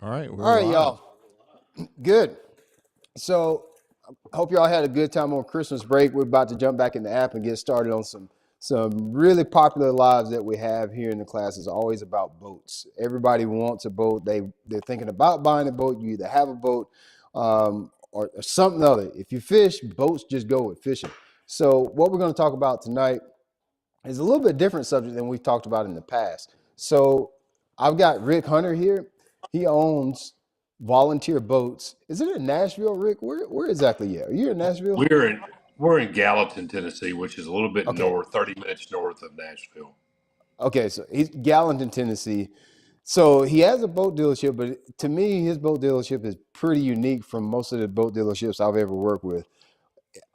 All right, All we're right, live. y'all. Good. So I hope y'all had a good time on Christmas break. We're about to jump back in the app and get started on some really popular lives that we have here in the class. Is always about boats. Everybody wants a boat. They're thinking about buying a boat. You either have a boat or something other. If you fish, boats just go with fishing. So what we're going to talk about tonight is a little bit different subject than we've talked about in the past. So I've got Rick Hunter here. He owns Volunteer Boats. Is it in Nashville, Rick? Where exactly are you in Nashville? We're in we're in Gallatin, Tennessee, which is a little bit Okay. north, 30 minutes north of Nashville. Okay, so he's Gallatin, Tennessee. So he has a boat dealership, but to me, his boat dealership is pretty unique from most of the boat dealerships I've ever worked with.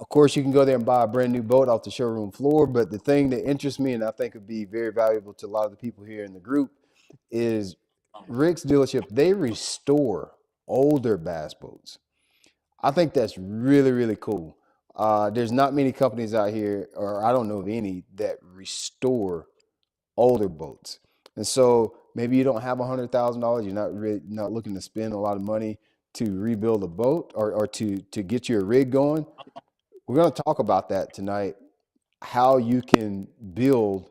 Of course, you can go there and buy a brand new boat off the showroom floor, but the thing that interests me and I think would be very valuable to a lot of the people here in the group is Rick's dealership. They restore older bass boats. I think that's really, really cool. There's not many companies out here, or I don't know of any, that restore older boats. And so maybe you don't have $100,000. You're not looking to spend a lot of money to rebuild a boat or to get your rig going. We're going to talk about that tonight, how you can build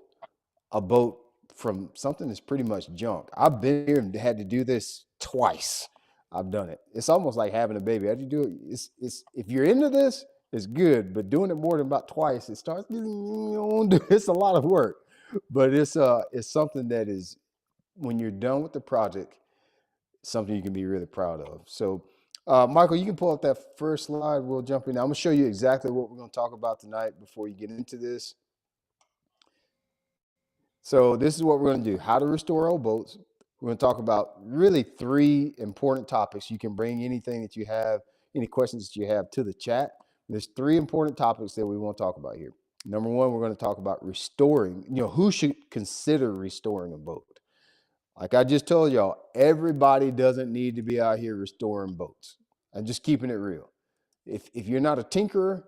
a boat from something that's pretty much junk. I've been here and had to do this twice. I've done it. It's almost like having a baby. How do you do it? It's if you're into this, it's good, but doing it more than about twice, it starts getting, it's a lot of work. But it's something that is when you're done with the project, something you can be really proud of. So, Michael, you can pull up that first slide. We'll jump in. I'm going to show you exactly what we're going to talk about tonight before you get into this. So, this is what we're going to do: how to restore old boats. We're going to talk about really three important topics. You can bring anything that you have, any questions that you have to the chat. There's three important topics that we want to talk about here. Number one, we're going to talk about restoring, who should consider restoring a boat. Like I just told y'all, everybody doesn't need to be out here restoring boats. I'm just keeping it real. If you're not a tinkerer,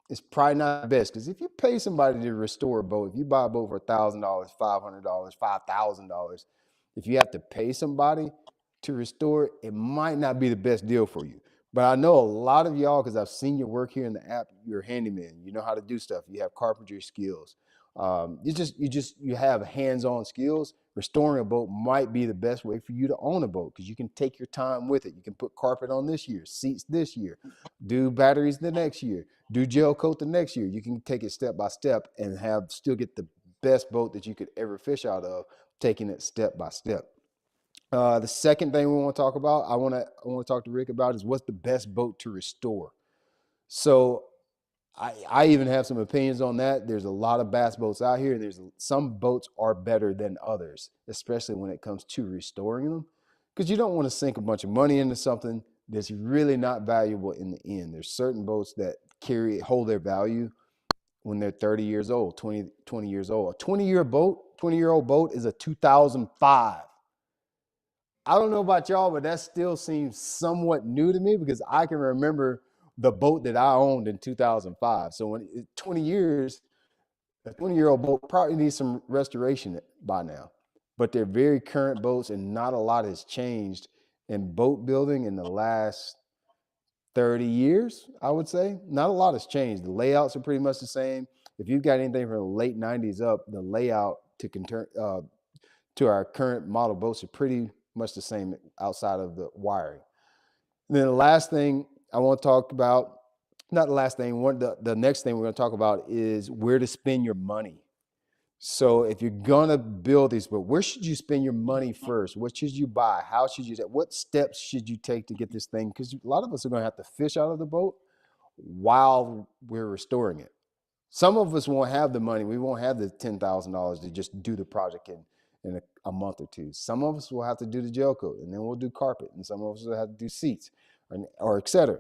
it's probably not the best. Because if you pay somebody to restore a boat, if you buy a boat for $1,000, $500, $5,000, if you have to pay somebody to restore it, it might not be the best deal for you. But I know a lot of y'all, because I've seen your work here in the app, you're a handyman. You know how to do stuff. You have carpentry skills. You have hands-on skills. Restoring a boat might be the best way for you to own a boat because you can take your time with it. You can put carpet on this year, seats this year, do batteries the next year, do gel coat the next year. You can take it step by step and still get the best boat that you could ever fish out of, taking it step by step. The second thing we want to talk about, I want to talk to Rick about is what's the best boat to restore. So I even have some opinions on that. There's a lot of bass boats out here. There's some boats are better than others, especially when it comes to restoring them, because you don't want to sink a bunch of money into something that's really not valuable in the end. There's certain boats that hold their value when they're 30 years old, 20 years old. A 20-year-old boat is a 2005. I don't know about y'all, but that still seems somewhat new to me because I can remember the boat that I owned in 2005. So when 20 years, a 20-year-old boat probably needs some restoration by now. But they're very current boats, and not a lot has changed in boat building in the last 30 years, I would say. Not a lot has changed. The layouts are pretty much the same. If you've got anything from the late 90s up, the layout to our current model boats are pretty much the same outside of the wiring. And then the last thing I want to talk about, not the last thing, the next thing we're going to talk about is where to spend your money. So if you're going to build these, but where should you spend your money first? What should you buy? How should you, what steps should you take to get this thing? Because a lot of us are going to have to fish out of the boat while we're restoring it. Some of us won't have the money. We won't have the $10,000 to just do the project in a month or two. Some of us will have to do the gel coat, and then we'll do carpet, and some of us will have to do seats, or et cetera.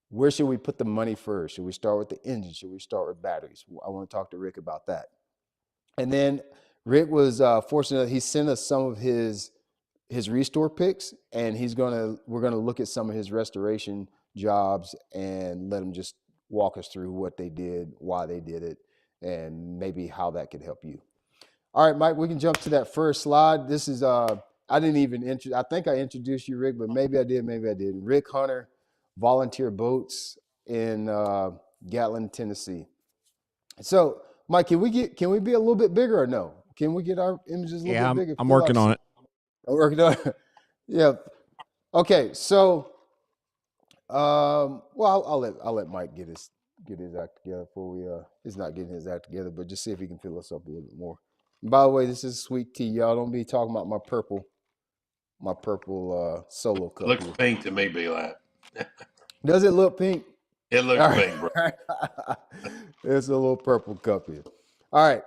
Where should we put the money first? Should we start with the engine? Should we start with batteries? I want to talk to Rick about that. And then Rick was fortunate. He sent us some of his restore picks, and we're gonna look at some of his restoration jobs and let him just walk us through what they did, why they did it, and maybe how that could help you. All right, Mike, we can jump to that first slide. This is I didn't even I think I introduced you, Rick, but maybe I did, maybe I didn't. Rick Hunter, Volunteer Boats in Gatlin, Tennessee. So, Mike, can we be a little bit bigger or no? Can we get our images a little Yeah, bit bigger? I'm working on it. I'm working on it. Yeah. Okay. So, well, I'll let Mike get his act together before we he's not getting his act together, but just see if he can fill us up a little bit more. And by the way, this is sweet tea, y'all. Don't be talking about my purple solo It cup looks here. pink to me, B-Lab. Does it look pink? It looks All pink, bro. right. It's a little purple cup here. All right.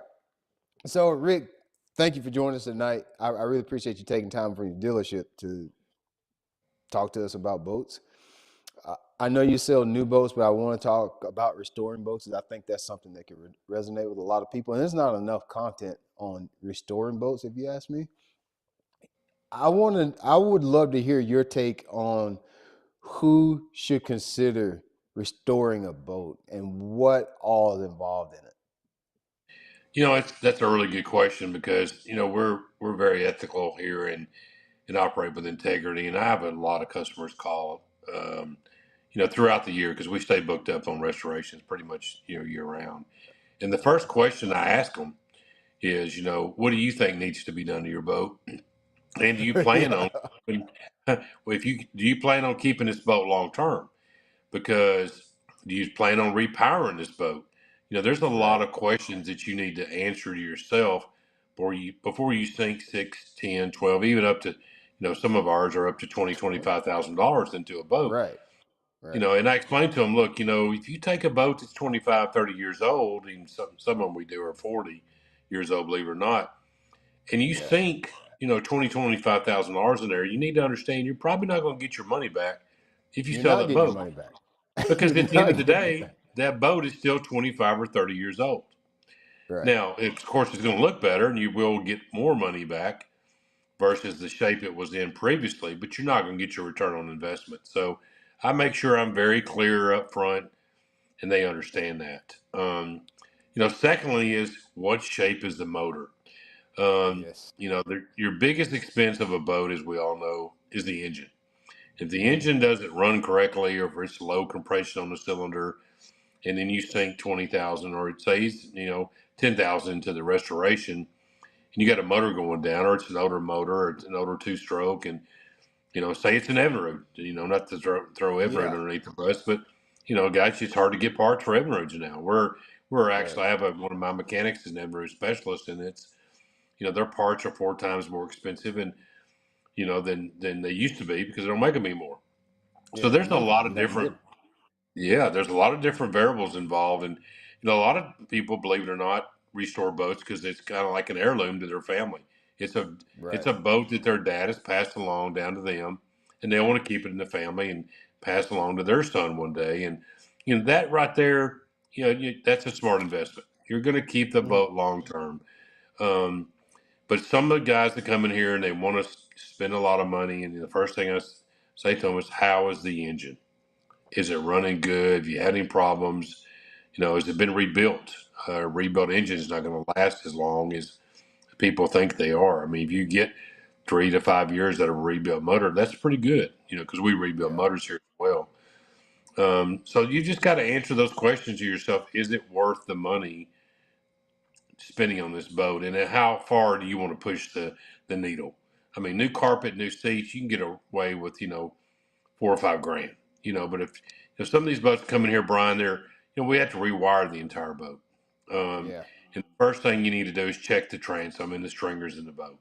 So, Rick, thank you for joining us tonight. I really appreciate you taking time from your dealership to talk to us about boats. I know you sell new boats, but I want to talk about restoring boats. I think that's something that could resonate with a lot of people. And there's not enough content on restoring boats, if you ask me. I would love to hear your take on who should consider restoring a boat and what all is involved in it. That's a really good question because we're very ethical here and operate with integrity. And I have a lot of customers call, throughout the year because we stay booked up on restorations pretty much year round. And the first question I ask them is, what do you think needs to be done to your boat? And do you plan Yeah. on, well, do you plan on keeping this boat long term? Because do you plan on repowering this boat? There's a lot Right. of questions that you need to answer to yourself before you sink 6, 10, 12, even up to, some of ours are up to $20,000, $25,000 into a boat. Right. Right. And I explained to them, look, if you take a boat that's 25, 30 years old, and some of them we do are 40 years old, believe it or not, and you Yeah. sink, $25,000 in there, you need to understand you're probably not going to get your money back if you You're sell not that getting your boat. money back. Because You're at the end not of the getting it day, back. that boat is still 25 or 30 years old. Right. Now, of course, it's going to look better and you will get more money back versus the shape it was in previously, but you're not going to get your return on investment. So I make sure I'm very clear up front and they understand that. Secondly, is what shape is the motor? Yes. Your biggest expense of a boat, as we all know, is the engine. If the Mm. engine doesn't run correctly or if it's low compression on the cylinder, and then you sink 20,000 or say it's 10,000 into the restoration, and you got a motor going down, or it's an older motor, or it's an older two-stroke, and say it's an Evinrude, not to throw Evinrude Yeah. underneath the bus, but guys, it's hard to get parts for Evinrudes now. We're Right. actually, I have one of my mechanics is an Evinrude specialist, and it's their parts are 4 times more expensive and than they used to be because they don't make them anymore. So Yeah. there's a Nothing. lot of Nothing different different. Yeah, there's a lot of different variables involved, and a lot of people, believe it or not, restore boats because it's kind of like an heirloom to their family. It's a it's Right. a boat that their dad has passed along down to them, and they want to keep it in the family and pass along to their son one day. And that right there, that's a smart investment. You're going to keep the Mm. boat long term. Um, but some of the guys that come in here and they want to spend a lot of money, and the first thing say to them is, "How is the engine? Is it running good? Have you had any problems? Has it been rebuilt? Rebuilt engine is not going to last as long as people think they are. I mean, if you get 3 to 5 years out of a rebuilt motor, that's pretty good, because we rebuild Yeah. motors here as well. So you just got to answer those questions to yourself. Is it worth the money spending on this boat? And then how far do you want to push the needle? I mean, new carpet, new seats, you can get away with, 4 or 5 grand, but if some of these boats come in here, Brian, we have to rewire the entire boat. Yeah. And the first thing you need to do is check the transom and the stringers in the boat.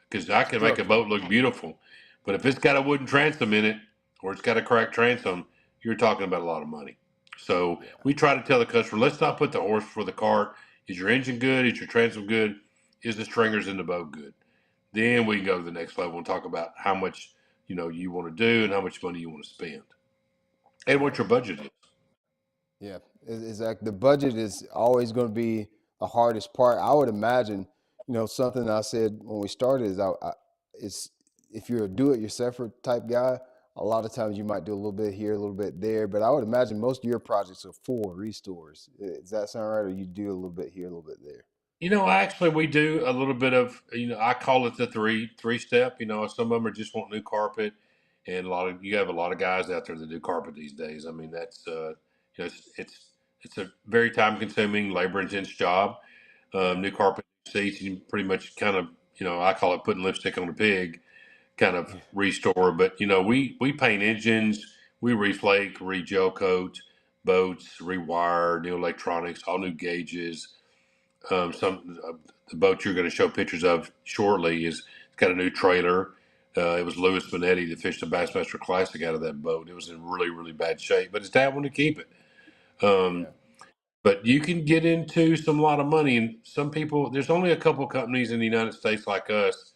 Because I can make a Structure. boat look beautiful, but if it's got a wooden transom in it or it's got a cracked transom, you're talking about a lot of money. So Yeah. we try to tell the customer, let's not put the horse before the cart. Is your engine good? Is your transom good? Is the stringers in the boat good? Then we can go to the next level and talk about how much you want to do and how much money you want to spend and what Right. your budget is. Yeah. It's like the budget is always going to be the hardest part. I would imagine, something I said when we started is it's if you're a do-it-yourselfer type guy, a lot of times you might do a little bit here, a little bit there. But I would imagine most of your projects are full restores. Does that sound right? Or you do a little bit here, a little bit there? Actually, we do a little bit of, I call it the three step. Some of them are just want new carpet, and you have a lot of guys out there that do carpet these days. I mean, that's it's a very time consuming, labor intense job. Yeah. New carpet seats, you pretty much kind of, I call it putting lipstick on a pig, kind of Yeah. restore. But we paint engines, we reflake, re-gel coat boats, rewire, new electronics, all new gauges. The boat you're going to show pictures of shortly is it's got a new trailer. It was Louis Bonetti that fished the Bassmaster Classic out of that boat. It was in really, really bad shape, but his dad wanted to keep it. Um, Yeah. but you can get into some lot of money, and some people. There's only a couple companies in the United States like us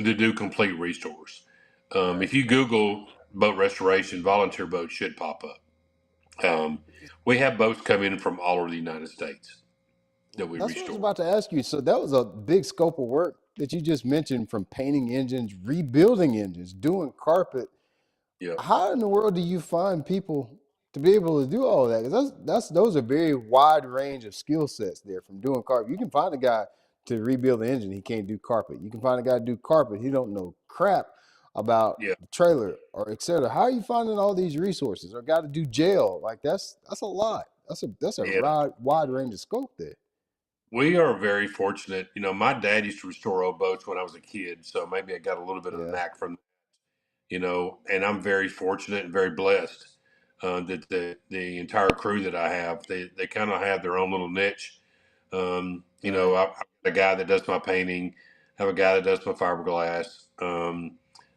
that do complete restores. Right. If you Google boat restoration, volunteer boats should pop up. We have boats come in from all over the United States that we That's what I was restore. about to ask you. So that was a big scope of work that you just mentioned, from painting engines, rebuilding engines, doing carpet. Yep. How in the world do you find people to be able to do all of that? Because that's those are very wide range of skill sets there. From doing carpet, you can find a guy to rebuild the engine, he can't do carpet. You can find a guy to do carpet, he don't know crap about Yeah. the trailer or etc. How are you finding all these resources? Or got to do jail? Like that's a lot. That's a Yeah. wide range of scope there. We are very fortunate. My dad used to restore old boats when I was a kid, so maybe I got a little bit of the Yeah, knack from, and I'm very fortunate and very blessed that the entire crew that I have, they kind of have their own little niche. right, I've got a guy that does my painting, I have a guy that does my fiberglass.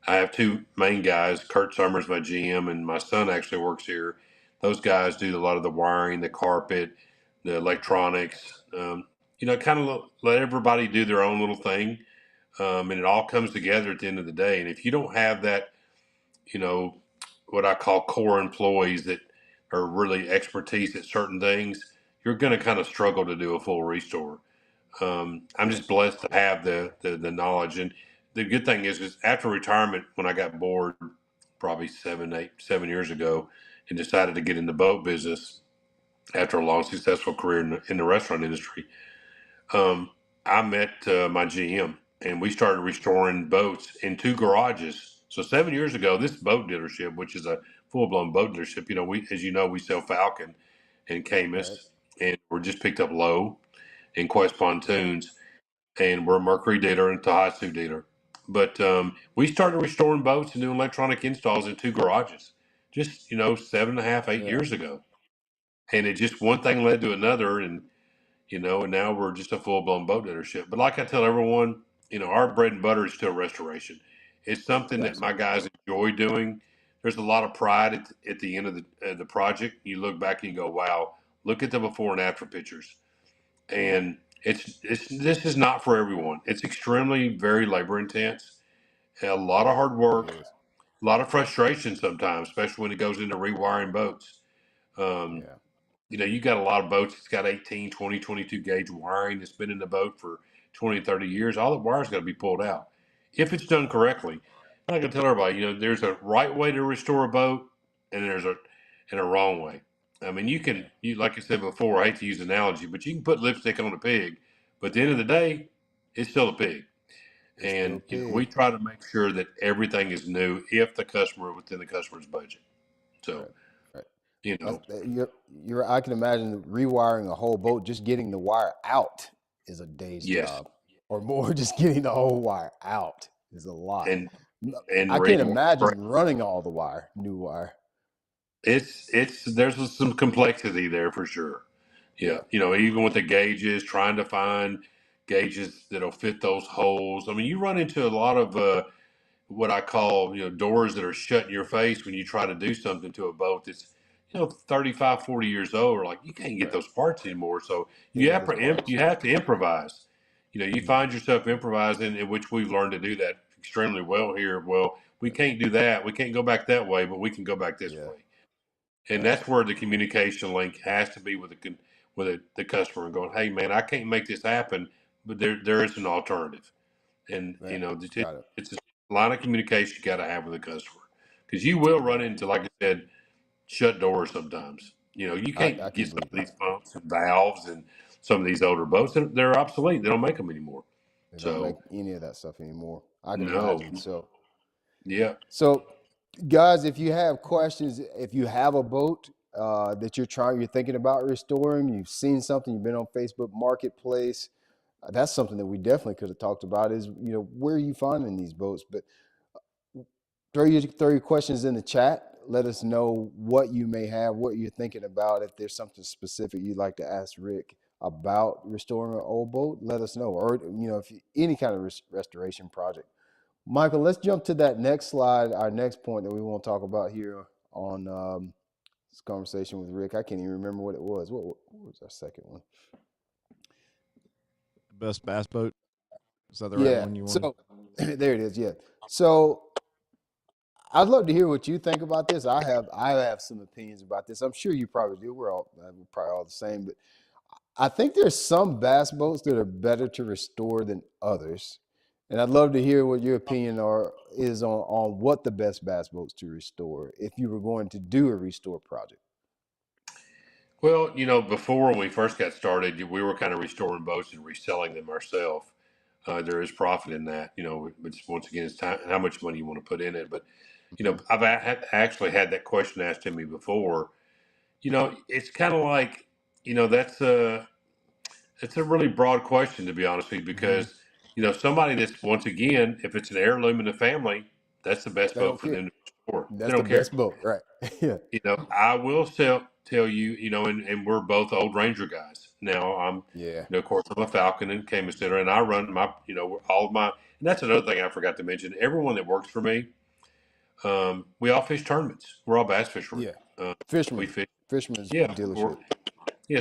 I have two main guys. Kurt Summers, my GM, and my son actually works here. Those guys do a lot of the wiring, the carpet, the electronics. Kind of let everybody do their own little thing, and it all comes together at the end of the day. And if you don't have that, you know, what I call core employees that are really expertise at certain things, you're going to kind of struggle to do a full restore. I'm yeah, just blessed to have the knowledge. And the good thing is after retirement, when I got bored, probably 7 years ago, and decided to get in the boat business after a long, successful career in the restaurant industry, um, I met my GM, and we started restoring boats in two garages. So 7 years ago, this boat dealership, which is a full blown boat dealership, as you know, we sell Falcon and right, Camus, and we're just picked up Lowe and Quest pontoons, and we're a Mercury dealer and Tohatsu dealer. But we started restoring boats and doing electronic installs in two garages, just 7.5, 8 years yeah, ago, and it just one thing led to another, and now we're just a full blown boat dealership. But like I tell everyone, our bread and butter is still restoration. It's something that gotcha. my guys enjoy doing. There's a lot of pride at the end of the project. You look back and you go, wow, look at the before and after pictures. Yeah, And this is not for everyone. It's extremely very labor intense, a lot of yeah, hard it work, is. a lot of frustration sometimes, especially when it goes into rewiring boats. Um, Yeah, you got a lot of boats that's got 18, 20, 22 gauge wiring that's been in the boat for 20, 30 years. All the wire's got to be pulled out if it's done correctly. I'm not going to tell everybody, there's a right way to restore a boat and there's a wrong way. I mean, yeah, like I said before, I hate to use an analogy, but you can put lipstick on a pig, but at the end of the day, it's still a pig. it's still And, we pig. try to make sure that everything is new if the customer within the customer's budget. So, Right, right. you That's, know, you're. I can imagine rewiring a whole boat. Just getting the wire out is a day's yes. job, or more. Just getting the whole wire out is a lot. And N- and I can't re imagine running all the wire, new wire. it's there's some complexity there for sure. Yeah, Yeah, even with the gauges, trying to find gauges that'll fit those holes. I mean, you run into a lot of what I call doors that are shut in your face when you try to do something to a boat that's 35, 40 years old. Or like you can't get right. those parts anymore, so Can't get those you parts. have to improvise. You Hmm. find yourself improvising, in which we've learned to do that extremely well here. Well, we can't do that. We can't go back that way, but we can go back this Yeah, way. And right, that's where the communication link has to be with the customer and going, hey man, I can't make this happen, but there is an alternative. And right. Got it. it's a line of communication you got to have with the customer because you will run Yeah, into, like I said, shut doors sometimes. You I can't can get some believe of that. these pumps and valves and some of these older boats, they're obsolete. They don't make them anymore. They don't make So any of that stuff anymore. I can no, imagine. yeah. So guys, if you have questions, if you have a boat that you're thinking about restoring, you've seen something, you've been on Facebook Marketplace, that's something that we definitely could have talked about. Is where are you finding these boats? But throw your questions in the chat. Let us know what you may have, what you're thinking about. If there's something specific you'd like to ask Rick about restoring an old boat, let us know. Or if any kind of restoration project. Michael, let's jump to that next slide, our next point that we want to talk about here on this conversation with Rick. I can't even remember what it was. What was our second one? Best bass boat. Is that the right Yeah. one you wanted? So there it is. Yeah. So I'd love to hear what you think about this. I have some opinions about this. I'm sure you probably do. We're probably all the same, but I think there's some bass boats that are better to restore than others. And I'd love to hear what your opinion is on what the best bass boats to restore if you were going to do a restore project. Well, before when we first got started, we were kind of restoring boats and reselling them ourselves. There is profit in that, but once again, it's time, how much money you want to put in it. But, I've actually had that question asked to me before. It's kind of like, it's a really broad question, to be honest with you, because, somebody that's, once again, if it's an heirloom in the family, that's the best They boat don't for care. them to restore. They That's the don't care. best boat, right? Yeah. I will tell you, and we're both old Ranger guys. Now Yeah. of course, I'm a Falcon and Cayman Center, and I run my, all of my, and that's another thing I forgot to mention. Everyone that works for me, we all fish tournaments. We're all bass fishermen. Yeah. We Fisherman's fish. Yeah, dealership.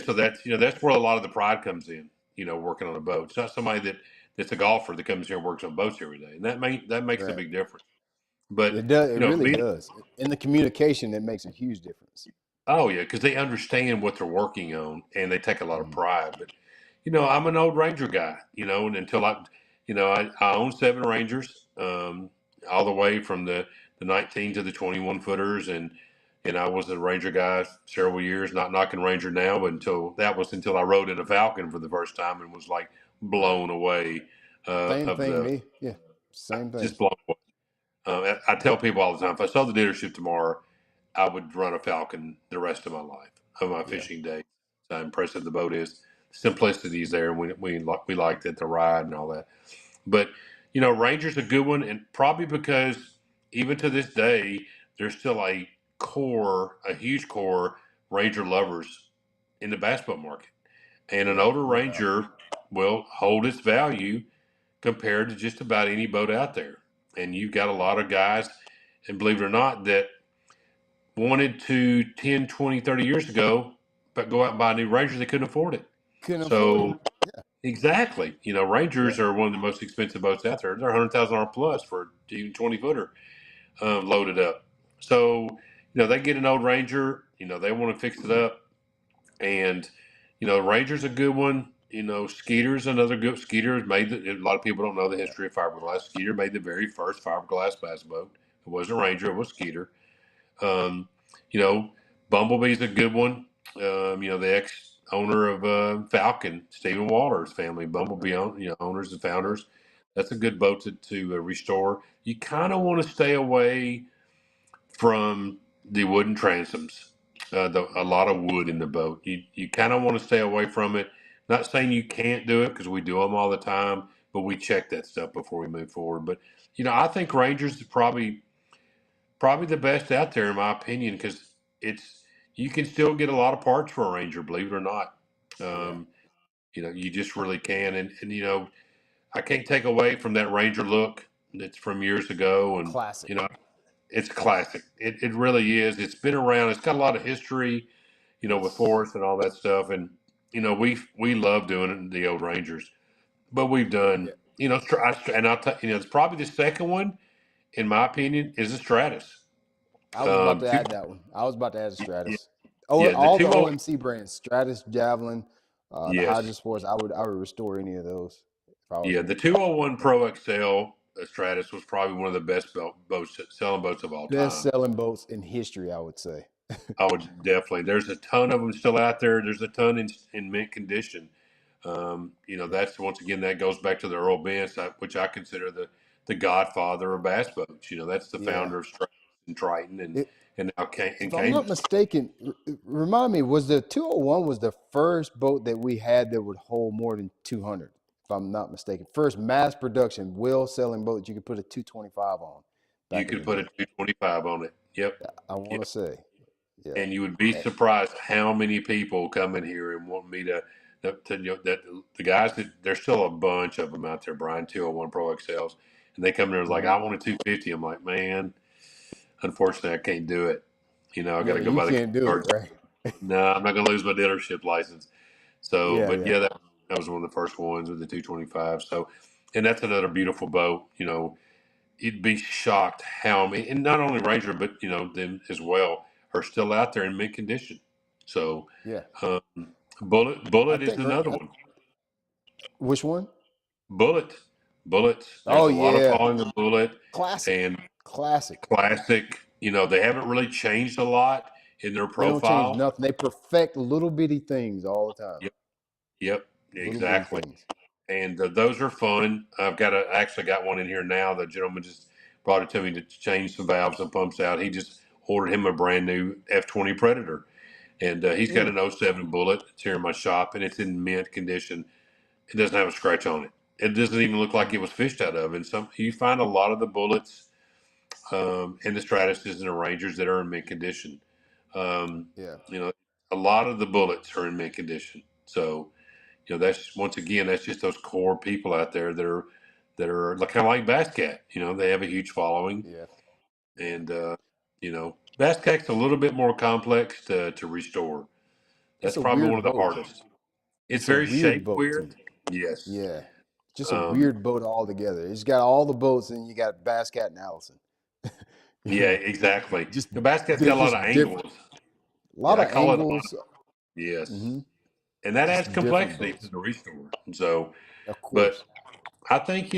so that's where a lot of the pride comes in. Working on a boat. It's not somebody that's a golfer that comes here and works on boats every day, and that makes a Right. big difference. But It does. It really being, does. In the communication, it makes a huge difference. oh yeah, because they understand what they're working on and they take a lot of Mhm. pride. But I'm an old Ranger guy. And until I own 7 Rangers, all the way from the 19 to the 21 footers, and I was a Ranger guy several years. Not knocking Ranger now, but until I rode in a Falcon for the first time and was like Right. blown away. Same Of thing, the me. Yeah. Same thing. Just blown away. I tell people all the time, if I saw the dealership tomorrow, I would run a Falcon the rest of my life, of my fishing days. So how impressive the boat is. Simplicity is there, and we liked it, the ride and all that. But Ranger's a good one, and probably because even to this day, there's still a huge core Ranger lovers in the bass boat market, and an Yeah. older No doubt. Ranger will hold its value compared to just about any boat out there. And you've got a lot of guys, and believe it or not, that wanted to 10, 20, 30 years ago, but go out and buy a new Ranger, they couldn't afford it. Couldn't afford So it. Yeah. exactly, Rangers Yeah. are one of the most expensive boats out there. They're $100,000 plus for even 20 footer loaded up. So they get an old Ranger, they want to fix it up, and Ranger's a good one. Skeeter's another good. Skeeter made a lot of people don't know the history of fiberglass. Skeeter made the very first fiberglass bass boat. It wasn't Ranger, it was Skeeter. Um, you know, Bumblebee's a good one. The ex owner of Falcon, Stephen Waller's family, Bumblebee owners and founders. That's a good boat to restore. You kind of want to stay away from the wooden transoms. A lot of wood in the boat. You kind of want to stay away from it. Not saying you can't do it because we do them all the time, but we check that stuff before we move forward. But I think Rangers is probably the best out there in my opinion because you can still get a lot of parts for a Ranger, believe it or not. Yeah. You just really can, and I can't take away from that Ranger look that's from years ago, and Classic. it's classic. It really is. It's been around. It's got a lot of history, with Forrest and all that stuff. And, we love doing the old Rangers, but we've done, Yeah. and I'll tell it's probably the second one, in my opinion, is the Stratus. I was about to Two, add that one. I was about to add a yeah, Stratus. yeah, the All the two, OMC brands, Stratus, Javelin, the Hydra yes, Sports. I would restore any of those if I was yeah, you. the 201 Pro XL Stratus was probably one of the best boats, selling boats of all Best time. selling boats in history, I would say. I would definitely. There's a ton of them still out there. There's a ton in mint condition. That's once again that goes back to the Earl Bentz, which I consider the godfather of bass boats. That's the Yeah. founder of Stratus and Triton and now If and I'm not Cayman's. mistaken, remind me, was the 201 was the first boat that we had that would hold more than 200? If I'm not mistaken, first mass production wheel selling boat that you could put a 225 on You back in could the put a day. 225 on it. Yep. I want Yep. to say, yeah. And you would be Eh, surprised how many people come in here and want me to that the guys that there's still a bunch of them out there, Brian 201 Pro XLs, and they come there and like, mhm. I want a 250. I'm like, man, unfortunately, I can't do it. I got Yeah, to go you by the can't do it, card. right? No, I'm not going to lose my dealership license. So, Yeah, but yeah, yeah, that was one of the first ones with the 225. So, and that's another beautiful boat. You'd be shocked how many, and not only Ranger, but them as well are still out there in mint condition. So, yeah. um, I Bullet is think, another one. which one? Bullets. There's Oh, a lot of yeah. calling the Bullet Classic. and Classic. classic. They haven't really changed a lot in their They don't change profile. nothing. They perfect little bitty things all the time. Yep, yep, Little bitty exactly. things. And those are fun. Actually got one in here now. The gentleman just brought it to me to change some valves and pumps out. He just ordered him a brand new F20 Predator, and he's got Mm, an '07 Bullet. It's here in my shop, and it's in mint condition. It doesn't have a scratch on it. It doesn't even look like it was fished out of. And you find a lot of the Bullets and the Stratuses and the Rangers that are in mint condition. Um, yeah. a lot of the Bullets are in mint condition. So that's once again, that's just those core people out there that are like, kind of like Bass Cat. They have a huge following, Yeah. and Bass Cat's a little bit more complex to restore. It's That's a probably one weird of the boat. hardest. It's It's a very weird shape boat too. weird. Yes. Yeah. Just a Um, weird boat altogether. It's got all the boats and you got Bass Cat and Allison. yeah, exactly. Just The Bass Cat's got a lot of just different. angles. A Yeah, lot I of call it a lot. angles. Yes, Hmm. and that adds Just different complexity to boats. the restore. And so, Of but course. I think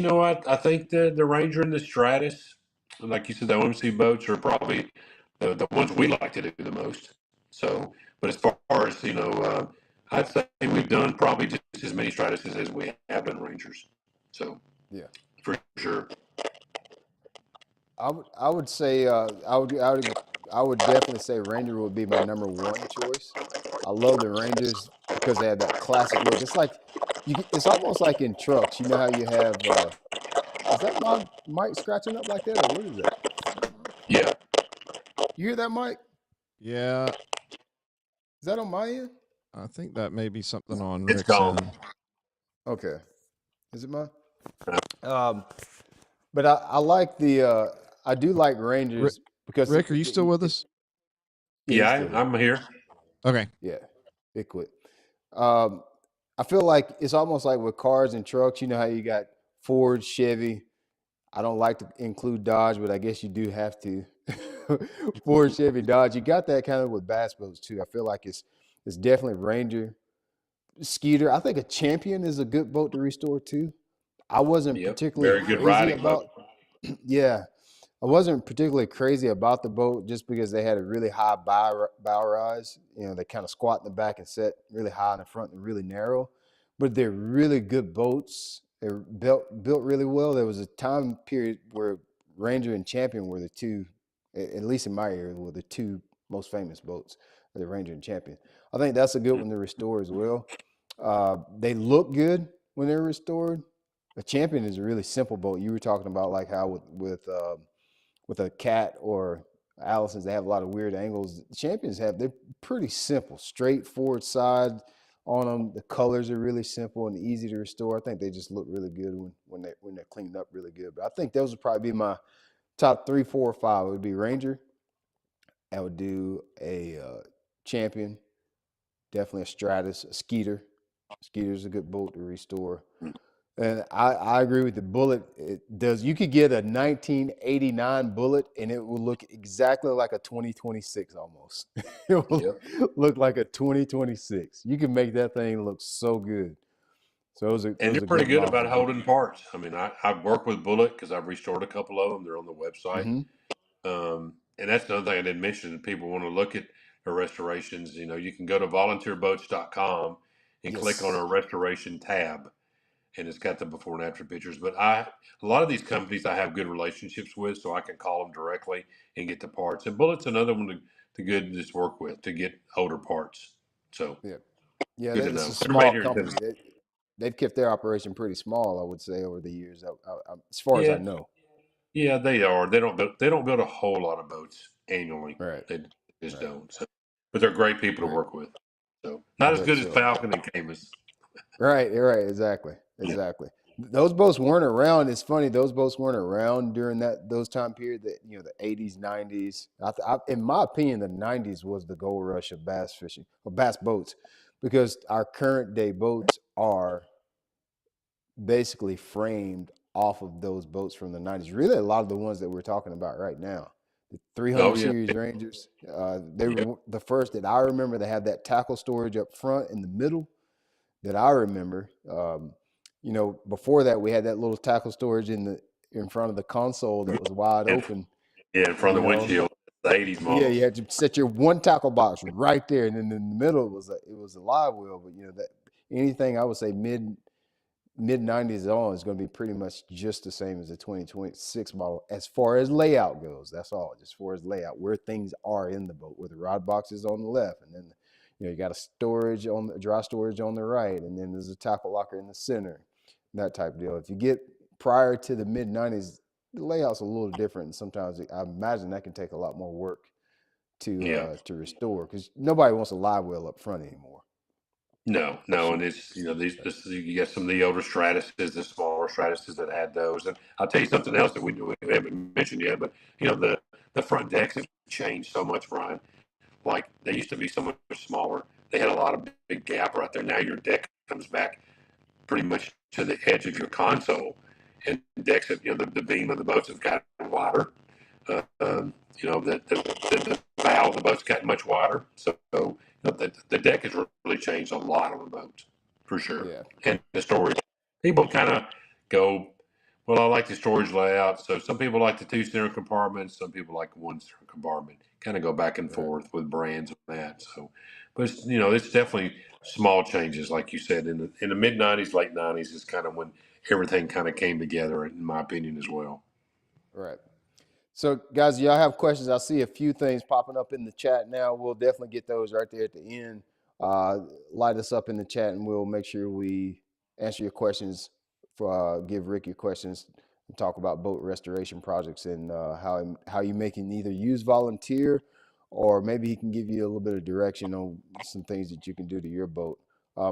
I think the Ranger and the Stratus, like you said, the OMC boats are probably the ones we like to do the most. So, but as far as I'd say we've done probably just as many Stratuses as we have done Rangers. So Yeah. for sure. I would say I would definitely say Ranger would be my number one choice. I love the Rangers because they have that classic look. It's like it's almost like in trucks. You know how you have is that my mic scratching up like that or what is that? Yeah, You hear that, Mike? Yeah, Is that on my end? I think that may be something on it's Rick's gone. end. Okay. Is it mine? Um, but I like the I do like Rangers because Rick, are you still with us? yeah, he's still here. I'm here. Okay. Yeah, it quit. Um, I feel like it's almost like with cars and trucks. You know how you got Ford, Chevy. I don't like to include Dodge, but I guess you do have to. Ford, Chevy, Dodge. You got that kind of with bass boats too. I feel like it's definitely Ranger, Skeeter. I think a Champion is a good boat to restore too. I wasn't Yep, particularly very good crazy riding boat. about. Yeah, I wasn't particularly crazy about the boat just because they had a really high bow rise. They kind of squat in the back and set really high in the front and really narrow. But they're really good boats. They're built really well. There was a time period where Ranger and Champion were the two, at least in my area, were the two most famous boats, the Ranger and Champion. I think that's a good one to restore as well. They look good when they're restored. A Champion is a really simple boat. You were talking about like how with a Cat or Allison's, they have a lot of weird angles. The Champions they're pretty simple, straightforward side on them. The colors are really simple and easy to restore. I think they just look really good when they're cleaned up really good. But I think those would probably be my top 3, 4, or 5. It would be Ranger. I would do a Champion, definitely a Stratus, a Skeeter. Skeeter's a good boat to restore. And I agree with the Bullet. You could get a 1989 Bullet and it will look exactly like a 2026 almost. It will Yep. look like a 2026. You can make that thing look so good. So it was a And they're pretty good good model about for boat. holding parts. I mean, I've worked with Bullet because I've restored a couple of them. They're on the website. Mm-hmm. And that's another thing I didn't mention. People want to look at the restorations. You can go to volunteerboats.com and click on Yes. our restoration tab, and it's got the before and after pictures. But a lot of these companies I have good relationships with, so I can call them directly and get the parts. And Bullett's another one to good to just work with to get older parts. So Yeah. Yeah. good to It's know. a They're made small here in company. Tennessee. They've kept their operation pretty small, I would say, over the years, as far as I Yeah, know. yeah, they are. They don't build a whole lot of boats annually. Right. They just Right. don't. So, but they're great people to Right. work with. So I not as bet good as so. Falcon and Camus. Right. You're right. Exactly. Yeah. Exactly. Those boats weren't around. It's funny. Those boats weren't around during those time period that, the 80s, 90s. In my opinion, the 90s was the gold rush of bass fishing or bass boats, because our current day boats are basically framed off of those boats from the 90s. Really, a lot of the ones that we're talking about right now, the 300 Oh yeah. series Rangers, they Yep. were the first that I remember to have that tackle storage up front in the middle that I remember. Before that, we had that little tackle storage in front of the console that was wide In, open. in front of the windshield, the '80s Yeah, you models. had to set your one tackle box right there, and then in the middle it was a live wheel. But that anything I would say mid 90s on is going to be pretty much just the same as the 2026 model as far as layout goes. That's all, just as far as layout, where things are in the boat, where the rod box is on the left, and then you got a dry storage on the right, and then there's a tackle locker in the center, that type of deal. If you get prior to the mid 90s, the layout's a little different, and sometimes I imagine that can take a lot more work Yeah. to restore, because nobody wants a live well up front anymore. No, and it's you got some of the older Stratuses, the smaller Stratuses that had those. And I'll tell you something else that we haven't mentioned yet, but the front decks have changed so much, Brian. Like they used to be so much smaller. They had a lot of big gap right there. Now your deck comes back pretty much to the edge of your console, and decks have, the beam of the boats have gotten wider. The bow of the boat's gotten much wider. So the deck has really changed a lot on the boat, for sure. Yeah. And the storage, people kind of go, well, I like the storage layout. So some people like the two center compartments, some people like one center compartment. Kind of go back and Right. forth with brands on that. So, but it's definitely small changes, like you said. In the mid '90s, late '90s is kind of when everything kind of came together, in my opinion, as well. Right. So, guys, y'all have questions? I see a few things popping up in the chat now. We'll definitely get those right there at the end. Light us up in the chat, and we'll make sure we answer your questions. Give Rick your questions and talk about boat restoration projects and how you can either use volunteer, or maybe he can give you a little bit of direction on some things that you can do to your boat.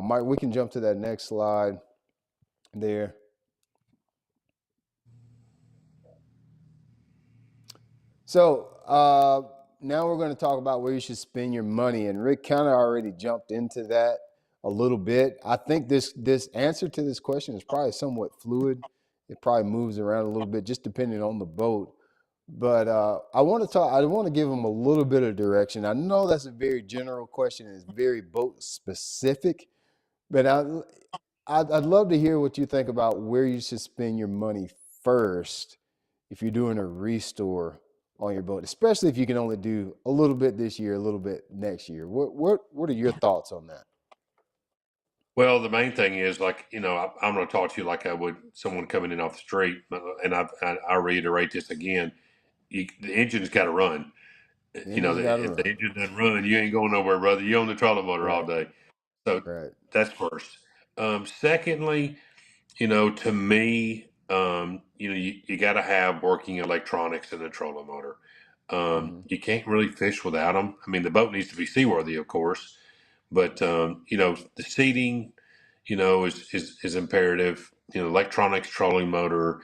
Mike, we can jump to that next slide there. So now we're going to talk about where you should spend your money, and Rick kind of already jumped into that a little bit. I think this answer to this question is probably somewhat fluid. It probably moves around a little bit, just depending on the boat. But I want to give them a little bit of direction. I know that's a very general question, and it's very boat specific, but I'd love to hear what you think about where you should spend your money first if you're doing a restore on your boat, especially if you can only do a little bit this year, a little bit next year. What are your thoughts on that? Well, the main thing is, like, I'm going to talk to you like I would someone coming in off the street, and I reiterate this again: the engine's got to run. The engine's got to If the run. engine doesn't run, you ain't going nowhere, brother. You own the trolling motor all Right, day. So right. that's first. Secondly, to me, you got to have working electronics in the trolling motor. Mm-hmm. You can't really fish without them. I mean, the boat needs to be seaworthy, of course, but the seating, is imperative. Electronics, trolling motor,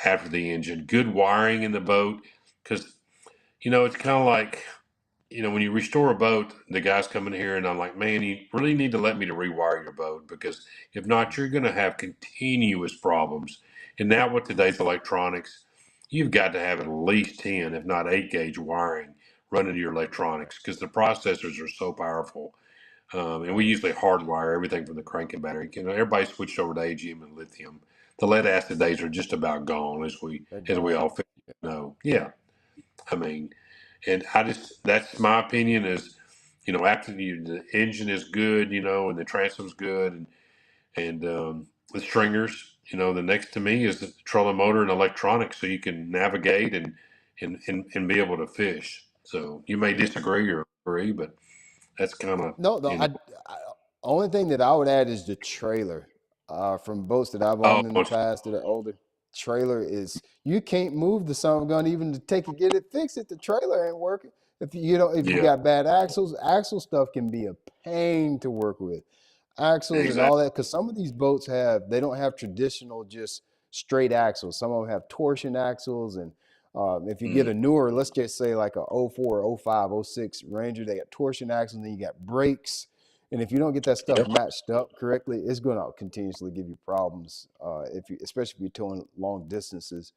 after the engine, good wiring in the boat, because it's kind of like, when you restore a boat, the guys come in here and I'm like, man, you really need to let me to rewire your boat, because if not, you're going to have continuous problems. And now with today's electronics, you've got to have at least 10, if not 8 gauge wiring running your electronics, because the processors are so powerful. And we usually hardwire everything from the cranking battery. Everybody switched over to AGM and lithium. The lead acid days are just about gone, as They're we gone. all know. Yeah. I mean, and that's my opinion is, after the engine is good, and the transom's good, and the stringers, the next to me is the trolling motor and electronics, so you can navigate and be able to fish. So you may disagree or agree, but that's kind of, No, no. I only thing that I would add is the trailer. From boats that I've oh, owned in the past that are older, trailer is you can't move the son of a gun even to take it, get it fixed. If the trailer ain't working, if you yeah, got bad axles, axle stuff can be a pain to work with. Axles and all exactly. that, because some of these boats they don't have traditional just straight axles. Some of them have torsion axles, and if you get Mhm. a newer, let's just say like a '04, '05, '06 Ranger, they got torsion axles, and then you got brakes. And if you don't get that stuff Yep. matched up correctly, it's going to continuously give you problems. Especially if you're towing long distances.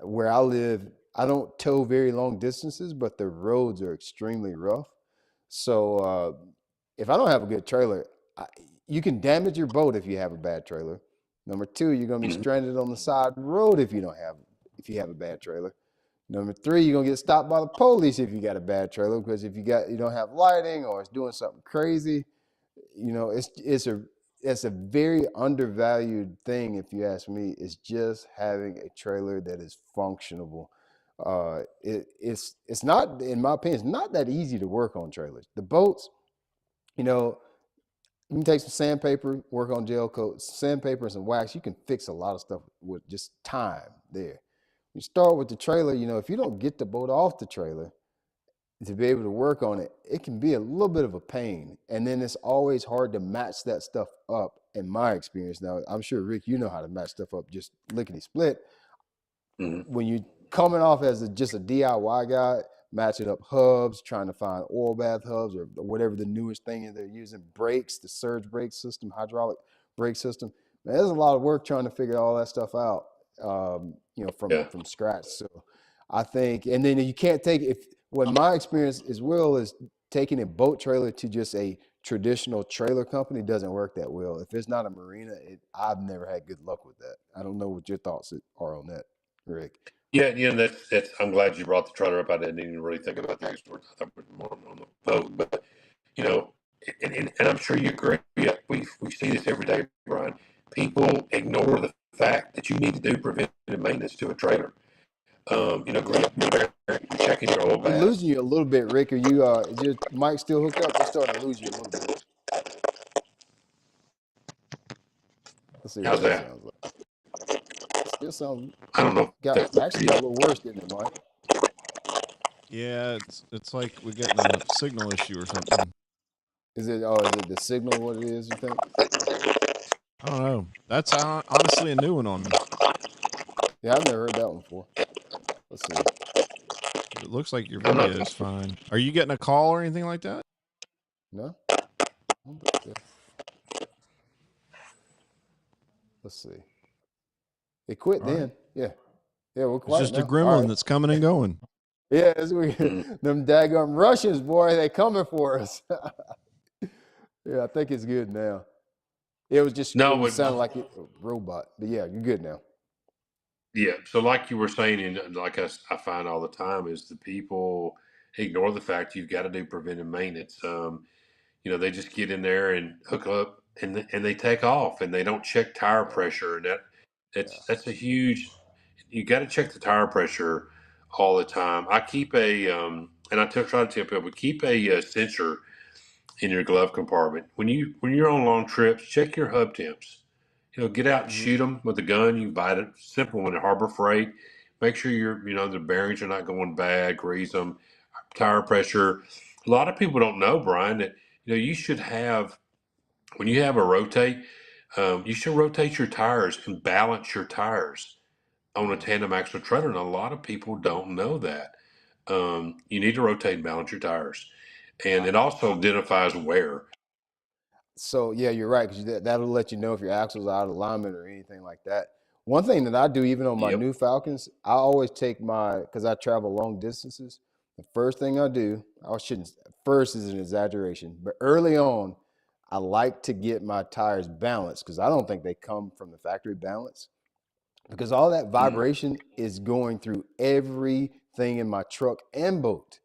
Where I live, I don't tow very long distances, but the roads are extremely rough. So if I don't have a good trailer, you can damage your boat if you have a bad trailer. Number two, you're going to be Mhm. stranded on the side of the road if you have a bad trailer. Number three, you're gonna get stopped by the police if you got a bad trailer, because if you don't have lighting or it's doing something crazy, it's a very undervalued thing, if you ask me. Is just having a trailer that is functional. It's not, in my opinion, it's not that easy to work on trailers. The boats, you know, you can take some sandpaper, work on gel coat, sandpaper and some wax. You can fix a lot of stuff with just time there. You start with the trailer, if you don't get the boat off the trailer to be able to work on it, it can be a little bit of a pain. And then it's always hard to match that stuff up, in my experience. Now, I'm sure, Rick, you know how to match stuff up just lickety split. Mhm. When you coming off as just a DIY guy, matching up hubs, trying to find oil bath hubs or whatever the newest thing is they're using, brakes, the surge brake system, hydraulic brake system. Man, there's a lot of work trying to figure all that stuff out, Yeah. from scratch. So I think, and then you can't take if what my experience as well is taking a boat trailer to just a traditional trailer company doesn't work that well. If it's not a marina, I've never had good luck with that. I don't know what your thoughts are on that, Rick. Yeah. That's. I'm glad you brought the trailer up. I didn't even really think about the export. I thought we were more on the boat, but you know, and I'm sure you agree. Yeah, we see this every day, Brian. People ignore the fact that you need to do preventive maintenance to a trailer. Checking your oil We're bath. losing you a little bit, Rick. Is your mic still hooked up? We're starting to lose you a little bit. Let's see what How's that that? sounds like. Still sounds I don't know. actually got a little worse, didn't it, Mike? Yeah, it's like we're getting a signal issue or something. Is it the signal what it is, you think? I don't know. That's honestly a new one on me. Yeah, I've never heard that one before. Let's see. It looks like your I'm video not. is fine. Are you getting a call or anything like that? No? Let's see. It quit All right. then. Yeah. Yeah, we're It's quiet just a now. All gremlin right. that's coming and going. Yeah, it's weird. Mm. Them daggum Russians, boy, they coming for us. Yeah, I think it's good now. It No, was but sounding like a robot. But yeah, you're good now. yeah. So, like you were saying, and like I find all the time, is the people ignore the fact you've got to do preventive maintenance. They just get in there and hook up and they take off and they don't check tire Yeah. pressure, and Yeah. that's a huge. You got to check the tire pressure all the time. I keep and I try to tell people keep a sensor in your glove compartment when you're on long trips. Check your hub temps. Get out and Mm-hmm. shoot them with a gun. You can buy it simple one at Harbor Freight. Make sure the bearings are not going bad. Grease them. Tire pressure. A lot of people don't know, Brian, that you should have when you have a rotate. You should rotate your tires and balance your tires on a Mm-hmm. tandem axle trailer, and a lot of people don't know that. You need to rotate and balance your tires, and it also identifies wear. So yeah, you're right, because that'll let you know if your axle's out of alignment or anything like that. One thing that I do, even on my Yep. new Falcons, I always take because I travel long distances. The first thing I do, I shouldn't. First is an exaggeration, but early on, I like to get my tires balanced because I don't think they come from the factory balance, because all that Mm. vibration is going through everything in my truck and boat.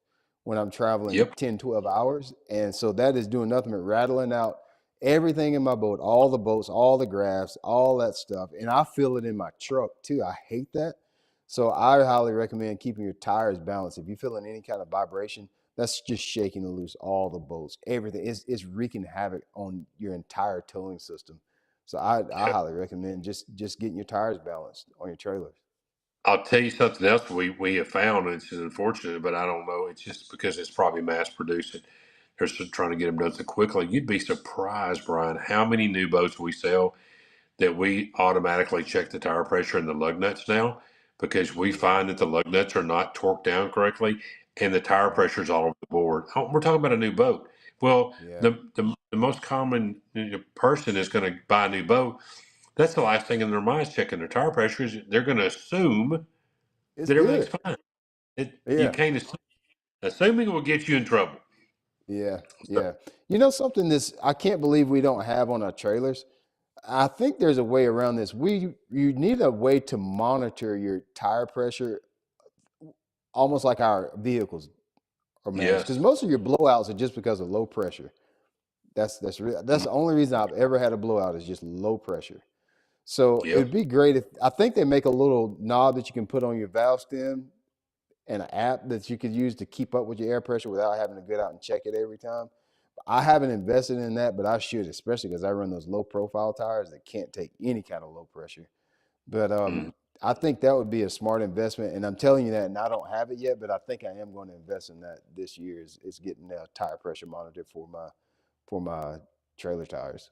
when I'm traveling Yep. 10, 12 hours. And so that is doing nothing but rattling out everything in my boat, all the boats, all the graphs, all that stuff. And I feel it in my truck too. I hate that. So I highly recommend keeping your tires balanced. If you're feeling any kind of vibration, that's just shaking loose all the bolts, everything. It's wreaking havoc on your entire towing system. So I highly recommend just getting your tires balanced on your trailers. I'll tell you something else we have found, and it's unfortunate, but I don't know. It's just because it's probably mass produced. They're just trying to get them done so quickly. You'd be surprised, Brian, how many new boats we sell that we automatically check the tire pressure and the lug nuts now because we find that the lug nuts are not torqued down correctly and the tire Right. pressure is all over the board. Oh, we're talking about a new boat. Well, Yeah. the most common person is going to buy a new boat. That's the last thing in their mind is checking their tire pressure. Is they're going to assume It's that everything's good. fine. You Yeah. can't assume. Assuming will get you in trouble. Yeah. So, Yeah. You know something this I can't believe we don't have on our trailers. I think there's a way around this. You need a way to monitor your tire pressure almost like our vehicles are managed because yes. most of your blowouts are just because of low pressure. That's the only reason I've ever had a blowout is just low pressure. So Yep. it'd be great if I think they make a little knob that you can put on your valve stem and an app that you could use to keep up with your air pressure without having to get out and check it every time. I haven't invested in that, but I should, especially because I run those low profile tires that can't take any kind of low pressure. But Mm. I think that would be a smart investment. And I'm telling you that, and I don't have it yet, but I think I am going to invest in that this year. Is getting a tire pressure monitor for my trailer tires.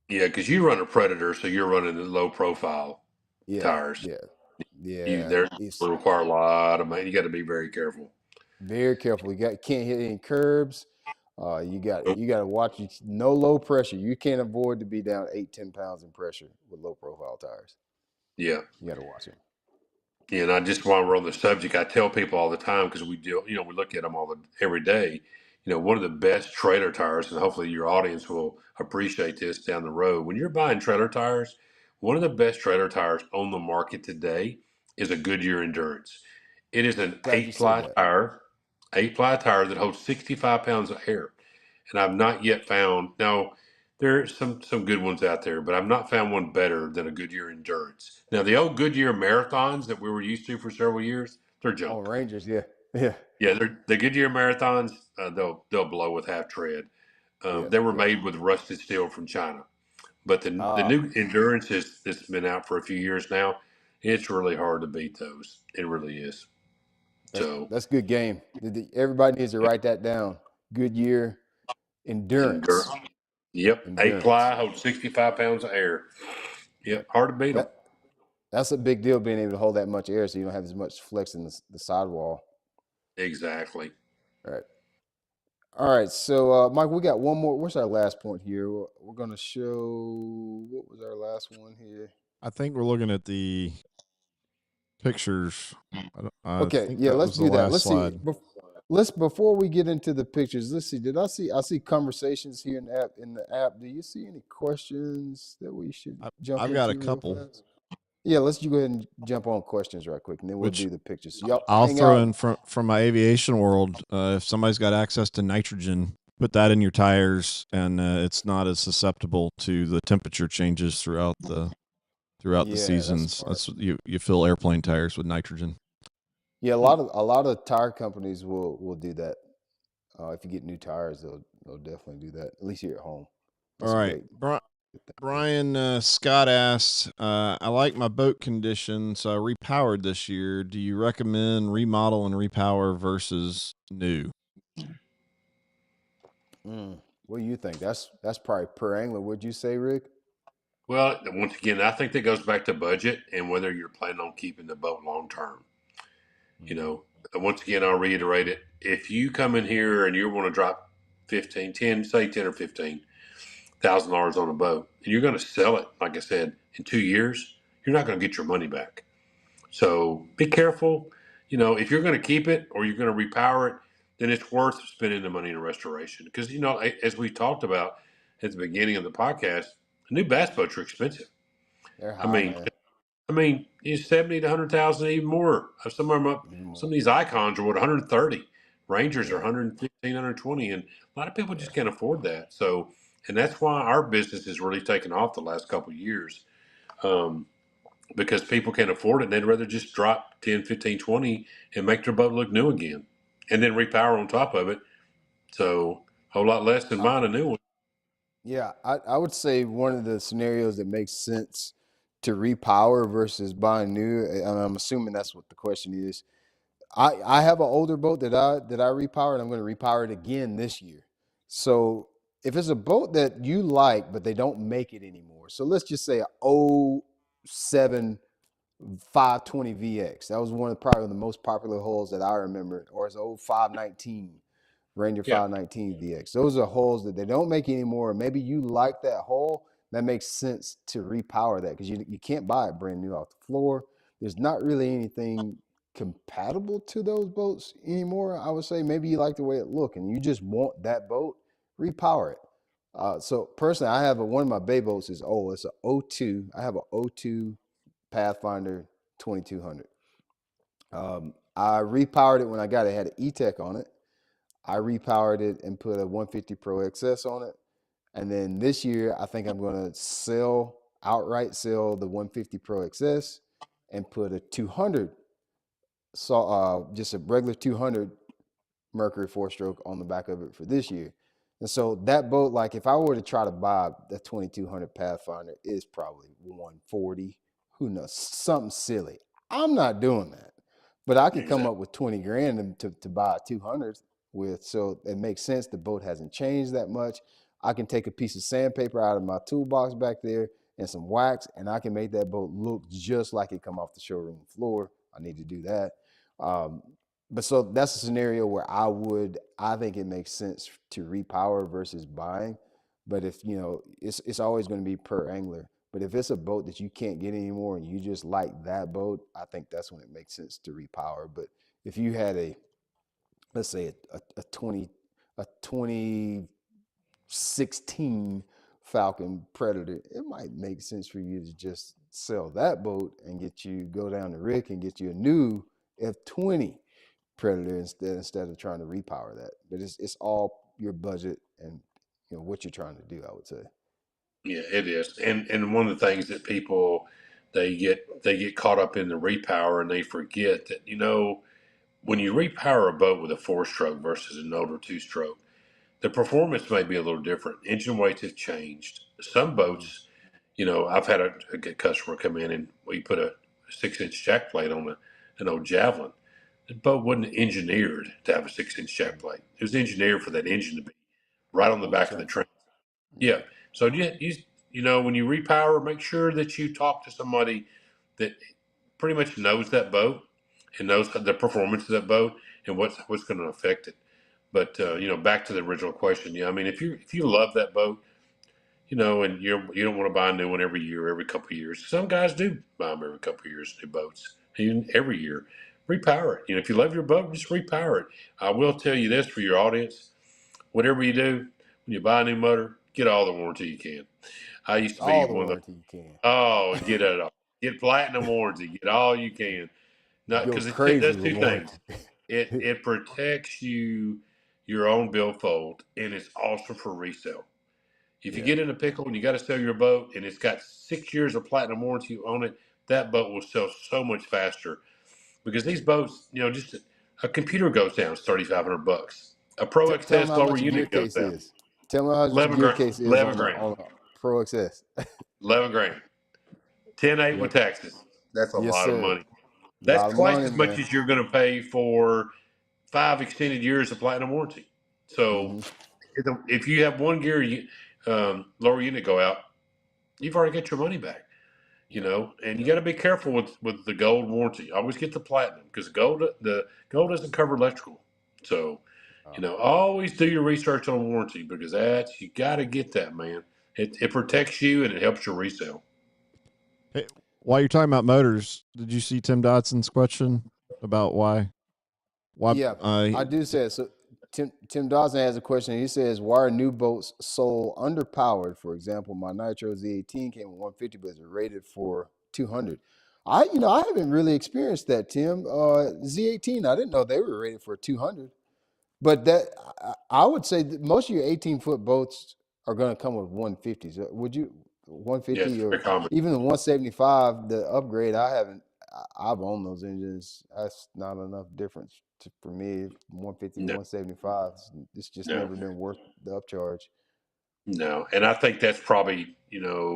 Yeah, because you run a Predator, so you're running the low profile Yeah, tires. yeah, You yeah. there It's will require a lot of money. You got to be very careful. very careful. Can't hit any curbs. You got to watch. No low pressure. You can't avoid to be down 8-10 pounds in pressure with low profile tires. Yeah. You got to watch it. Yeah, and I just while we're on the subject, I tell people all the time because we do, we look at them every day. One of the best trailer tires, and hopefully your audience will appreciate this down the road. When you're buying trailer tires, one of the best trailer tires on the market today is a Goodyear Endurance. It is an Glad you said that. eight ply tire that holds 65 pounds of air, and I've not yet found. Now, there are some good ones out there, but I've not found one better than a Goodyear Endurance. Now, the old Goodyear Marathons that we were used to for several years, they're Oh, junk. Rangers, yeah, yeah, Yeah, they're the Goodyear Marathons. They'll blow with half tread. yeah, They were yeah. made with rusted steel from China, but the Ah, new Endurance that's been out for a few years now. It's really hard to beat those. It really is. So, that's good game. Everybody needs to write that down. Goodyear Endurance. endurance, Yep, eight endurance. ply holds 65 pounds of air. Yep. Yep, hard to beat them. That's a big deal being able to hold that much air, so you don't have as much flex in the sidewall. Exactly. All right. All right. So, Mike, we got one more. What's our last point here? We're going to show. What was our last one here? I think we're looking at the pictures. I Okay. think Yeah. that Let's was the do that. last Let's see. slide. Let's before we get into the pictures. Let's see. I see conversations here in the app? Do you see any questions that we should jump I've got a into real couple, fast? Yeah. Let's go ahead and jump on questions right quick, and then we'll which do the pictures. So y'all I'll hang throw out. in from my aviation world. If somebody's got access to nitrogen, put that in your tires, and it's not as susceptible to the temperature changes throughout the Yeah, that's seasons. smart. That's you fill airplane tires with nitrogen. Yeah, a lot of tire companies will do that. If you get new tires, they'll definitely do that. At least here at home. That's All a right, great. Brian Scott asked, I like my boat condition, so I repowered this year. Do you recommend remodel and repower versus new? What do you think? That's probably per angler. Would you say, Rick? Well, once again, I think that goes back to budget and whether you're planning on keeping the boat long term. Once again, I'll reiterate it. If you come in here and you want to drop 10 or $15,000 on a boat, and you're going to sell it, like I said, in 2 years, you're not going to get your money back. So be careful. If you're going to keep it or you're going to repower it, then it's worth spending the money in a restoration. Because, as we talked about at the beginning of the podcast, new bass boats are expensive. They're I high, mean, man. I mean, it's 70 to 100,000, even more. Some of them up. Even Some more. of these icons are 130. Rangers are Yeah. 115, 120, and a lot of people just can't afford that. So, and that's why our business has really taken off the last couple of years, because people can't afford it, and they'd rather just drop 10, 15, 20 and make their boat look new again, and then repower on top of it. So, a whole lot less than I, buying a new one. yeah, I would say one of the scenarios that makes sense to repower versus buying new, and I'm assuming that's what the question is. I have an older boat that I repower, and I'm going to repower it again this year. So if it's a boat that you like, but they don't make it anymore, so let's just say a '07 520 VX. That was one of probably the most popular hulls that I remember, or it's 0519 Ranger Yeah. 519 VX. Those are hulls that they don't make anymore. Maybe you like that hull. That makes sense to repower that because you can't buy it brand new off the floor. There's not really anything compatible to those boats anymore. I would say maybe you like the way it look and you just want that boat, repower it. So personally, I have one of my bay boats is it's a '02. I have a '02 Pathfinder 2200. I repowered it when I got it. It had an E-Tech on it. I repowered it and put a 150 Pro XS on it. And then this year, I think I'm going to outright sell the 150 Pro XS and put a 200, just a regular 200 Mercury 4-stroke on the back of it for this year. And so that boat, like if I were to try to buy the 2200 Pathfinder, is probably 140. Who knows? Something silly. I'm not doing that, but I could come Exactly. up with 20 grand to buy a 200 with. So it makes sense. The boat hasn't changed that much. I can take a piece of sandpaper out of my toolbox back there and some wax, and I can make that boat look just like it come off the showroom floor. I need to do that. But so that's a scenario where I think it makes sense to repower versus buying. But if it's always going to be per angler. But if it's a boat that you can't get anymore and you just like that boat, I think that's when it makes sense to repower. But if you had let's say a 2016 Falcon Predator, it might make sense for you to just sell that boat and go down to Rick and get you a new F20 Predator instead of trying to repower that. But it's all your budget and what you're trying to do, I would say. Yeah, it is. And one of the things that people they get caught up in the repower and they forget that, when you repower a boat with a 4-stroke versus an older 2-stroke, the performance may be a little different. Engine weights have changed. Some Mm-hmm. boats, I've had a good customer come in and we put a 6-inch jack plate on an old Javelin. The boat wasn't engineered to have a 6-inch jack plate. It was engineered for that engine to be right on the On the back of the train. train. Yeah. Yeah. So when you repower, make sure that you talk to somebody that pretty much knows that boat and knows the performance of that boat and what's going to affect it. But back to the original question. Yeah, I mean, if you love that boat, and you don't want to buy a new one every year, every couple of years. Some guys do buy them every couple of years, new boats, even every year. Repower it. If you love your boat, just repower it. I will tell you this for your audience: whatever you do, when you buy a new motor, get all the warranty you can. I used to be All the one of warranty you can. get it all. Get platinum warranty. Get all you can. Not Go because it crazy does with two things. warranty. It protects your own billfold, and it's awesome for resale. If you Yeah. get in a pickle and you got to sell your boat, and it's got 6 years of platinum warranty on it, that boat will sell so much faster. Because these boats, just a computer goes down, it's $3,500. A Pro Tell them XS how lower much a gear unit goes case down, is. Tell them how much a 11 gear grand. case is 11 on grand. a Pro XS. 11 grand. 10.8 with Yep. taxes. That's a Yes, lot of sir. money. A That's lot of twice money, as much man. as you're going to pay for 5 extended years of platinum warranty. So Mm-hmm. if you have one gear lower unit go out, you've already got your money back. Yep. And you Yep. got to be careful with the gold warranty. Always get the platinum because the gold doesn't cover electrical. So, always do your research on warranty because you got to get that, man. It protects you and it helps your resale. Hey, while you're talking about motors, did you see Tim Dodson's question about why? Why? Yeah, I do say it. So Tim Dawson has a question. He says, "Why are new boats so underpowered? For example, my Nitro Z18 came with 150, but it's rated for 200." I haven't really experienced that, Tim. Z18, I didn't know they were rated for 200. But I would say that most of your 18-foot boats are going to come with 150s. Would you Yeah, it's 150 or very common. even the 175? The upgrade, I haven't. I've owned those engines. That's not enough difference for me. 150 to No, 175. It's just no. never been worth the upcharge. No, and I think that's probably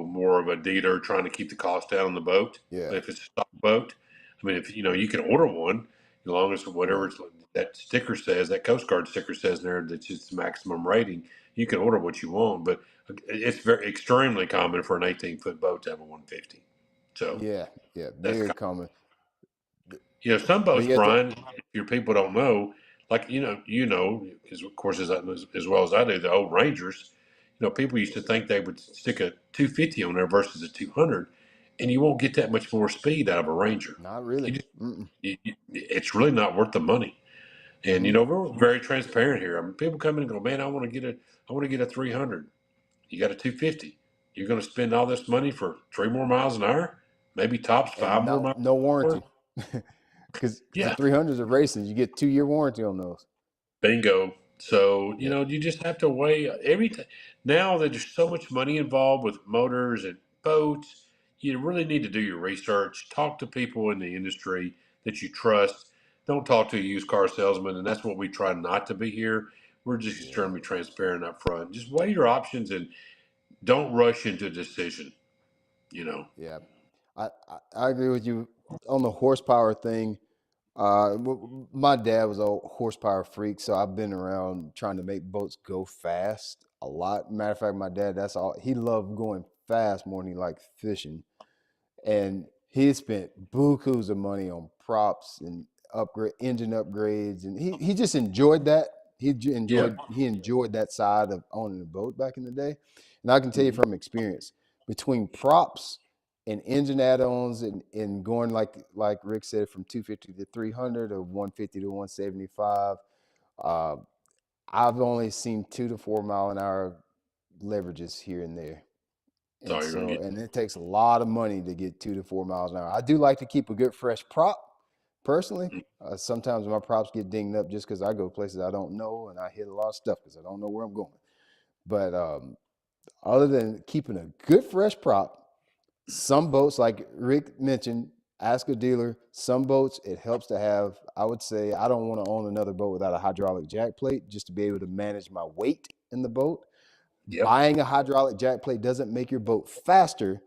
more of a dealer trying to keep the cost down on the boat. Yeah, If it's a stock boat, I mean, if you can order one, as long as whatever right. that sticker says, that Coast Guard sticker says in there that's its maximum rating, you can order what you want. But it's very extremely common for an 18-foot boat to have a 150. So Yeah, yeah, that's very common. some But boats, yet, Brian. If your people don't know, like because of course as well as I do, the old Rangers. People used to think they would stick a 250 on there versus a 200, and you won't get that much more speed out of a Ranger. not really. You just, Mm-mm. it's really not worth the money. And Mm-hmm. we're very transparent here. I mean, people come in and go, "Man, I want to get a 300." You got a 250. You're going to spend all this money for 3 more miles an hour, maybe tops And 5 more miles no an hour. warranty. Because the Yeah, 300s are racing, you get 2-year warranty on those. bingo. So, Yeah, you just have to weigh everything. Now that there's so much money involved with motors and boats, you really need to do your research. Talk to people in the industry that you trust. Don't talk to a used car salesman. And that's what we try not to be here. We're just yeah, extremely transparent up front. Just weigh your options and don't rush into a decision, you know. yeah. I agree with you on the horsepower thing. My dad was a horsepower freak, so I've been around trying to make boats go fast a lot. Matter of fact, my dad, that's all he loved, going fast more than he liked fishing. And he spent bukus of money on props and upgrade engine upgrades, and he just enjoyed that. Yeah. He enjoyed that side of owning a boat back in the day. And I can tell you Mhm. from experience, between props and engine add-ons and going like Rick said, from 250 to 300 or 150 to 175, uh, I've only seen 2 to 4 mile an hour leverages here and there. That's all And you're going to so, get. and it takes a lot of money to get 2 to 4 miles an hour. I do like to keep a good fresh prop personally. Sometimes my props get dinged up just because I go places I don't know and I hit a lot of stuff because I don't know where I'm going. But other than keeping a good fresh prop, some boats, like Rick mentioned, ask a dealer. Some boats, it helps to have, I would say, I don't want to own another boat without a hydraulic jack plate just to be able to manage my weight in the boat. Yep. Buying a hydraulic jack plate doesn't make your boat faster,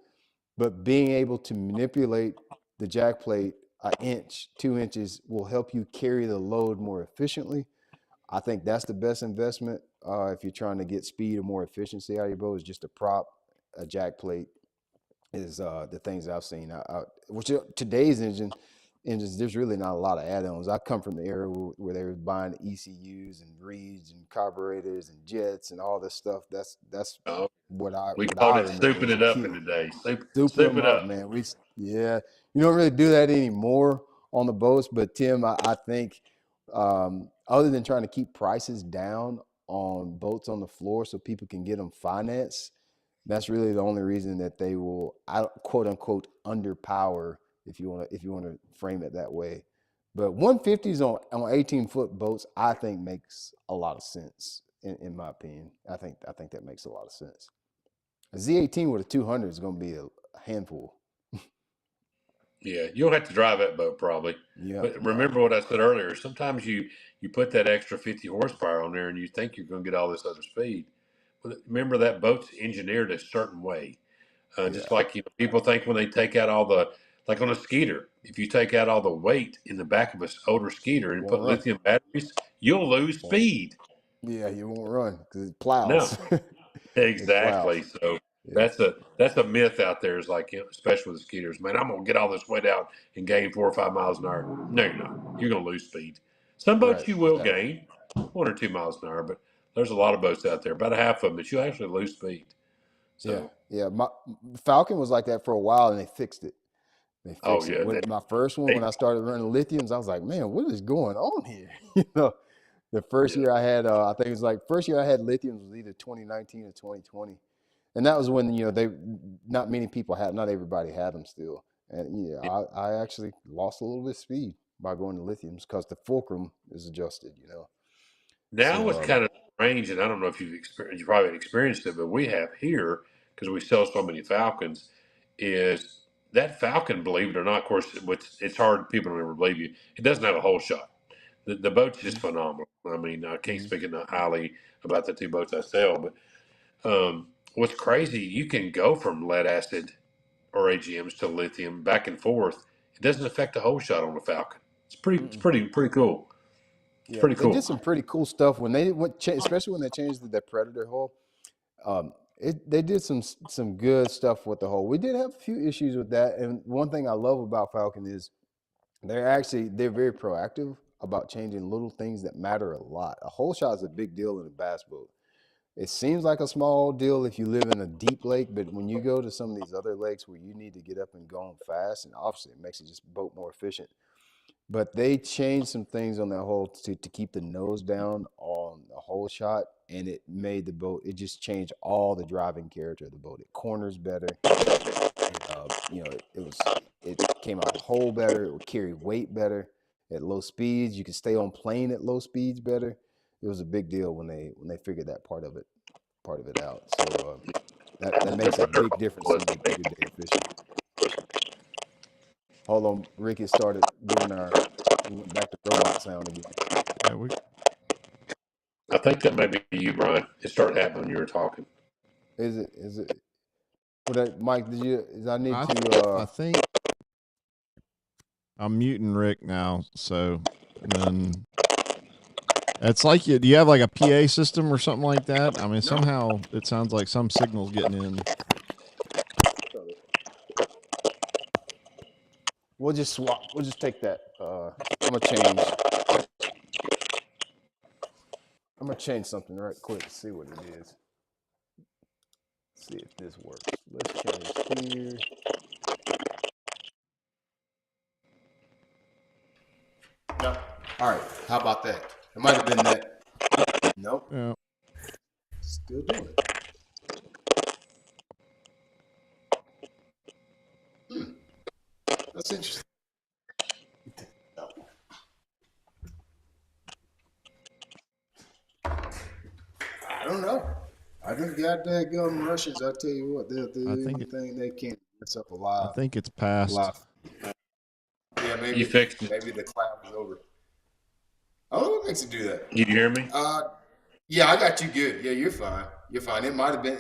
but being able to manipulate the jack plate an inch, 2 inches will help you carry the load more efficiently. I think that's the best investment if you're trying to get speed or more efficiency out of your boat. Is just a prop, a jack plate is the things I've seen. Which today's engines, there's really not a lot of add-ons. I come from the era where they were buying ECUs and reeds and carburetors and jets and all this stuff. That's Uh, we what called I it remember souping as a it up in kid. the day. Souping Soup them it up, up. man. Yeah, you don't really do that anymore on the boats. But Tim, I think other than trying to keep prices down on boats on the floor so people can get them financed, that's really the only reason that they will, quote unquote, underpower, if you want to frame it that way. But 150s on 18-foot boats, I think makes a lot of sense in my opinion. I think that makes a lot of sense. A Z18 with a 200 is going to be a handful. Yeah, you'll have to drive that boat probably. Yeah, But yeah, remember what I said earlier. Sometimes you put that extra 50 horsepower on there, and you think you're going to get all this other speed. But remember that boat's engineered a certain way. Just yeah. like people think when they take out all the like on a Skeeter, if you take out all the weight in the back of an older Skeeter It and won't put run. lithium batteries, you'll lose Won't. speed. Yeah, you won't run because it No, plows. It exactly. plows. So Yeah, that's a myth out there. Is like, especially with the Skeeters, man, I'm gonna get all this weight out and gain 4 or 5 miles an hour. No, you're not. You're gonna lose speed. Some right. boats you will Exactly. gain 1 or 2 miles an hour, but there's a lot of boats out there, about a half of them that you actually lose speed. Yeah, So, yeah. My Falcon was like that for a while, and they fixed it. They oh fixed it. yeah, With my first one, they, when I started running lithiums, I was like, man, what is going on here? You know, the first yeah. year I had, I think it was like first year I had lithiums was either 2019 or 2020, and that was when they not many people had, not everybody had them still, and yeah, I actually lost a little bit of speed by going to lithiums because the fulcrum is adjusted. Now it's So kind of strange, and I don't know if you probably haven't experienced it, but we have here because we sell so many Falcons. Is that Falcon? Believe it or not, of course, it's hard. People don't ever believe you. It doesn't have a whole shot. The boat's just phenomenal. I mean, I can't speak enough highly about the two boats I sell, but what's crazy, you can go from lead acid or AGMs to lithium back and forth. It doesn't affect the whole shot on the Falcon. It's pretty cool. It's yeah, pretty they did cool. some pretty cool stuff when they went, especially when they changed the Predator hull. They did some good stuff with the hull. We did have a few issues with that, and one thing I love about Falcon is they're very proactive about changing little things that matter a lot. A hole shot is a big deal in a bass boat. It seems like a small deal if you live in a deep lake, but when you go to some of these other lakes where you need to get up and go fast, and obviously it makes it just boat more efficient. But they changed some things on that hole to keep the nose down on the hole shot, and it made the boat. It just changed all the driving character of the boat. It corners better. It came out whole better. It would carry weight better at low speeds. You could stay on plane at low speeds better. It was a big deal when they figured that part of it out. So that makes a big difference in your day fishing. Hold on, Ricky started doing we went back to robot sound again. Yeah, I think that may be you, Brian. It started happening when you were talking. Is it? What, Mike? I need I to. think I'm muting Rick now. So, and then it's like do you have like a PA system or something like that? I mean, somehow it sounds like some signal's getting in. We'll just swap. We'll just take that. I'm gonna change. I'm gonna change something right quick to see what it is. See if this works. Let's change here. No. All right. How about that? It might have been that. Nope. Yeah. Still doing it. That's interesting. I don't know. I think goddamn Russians, I tell you what, they'll do anything they can to mess up a lot. I think it's past. Yeah, maybe You fixed it. Maybe the cloud is over. I don't know what makes it do that. You hear me? Yeah, I got you good. Yeah, you're fine. You're fine. It might have been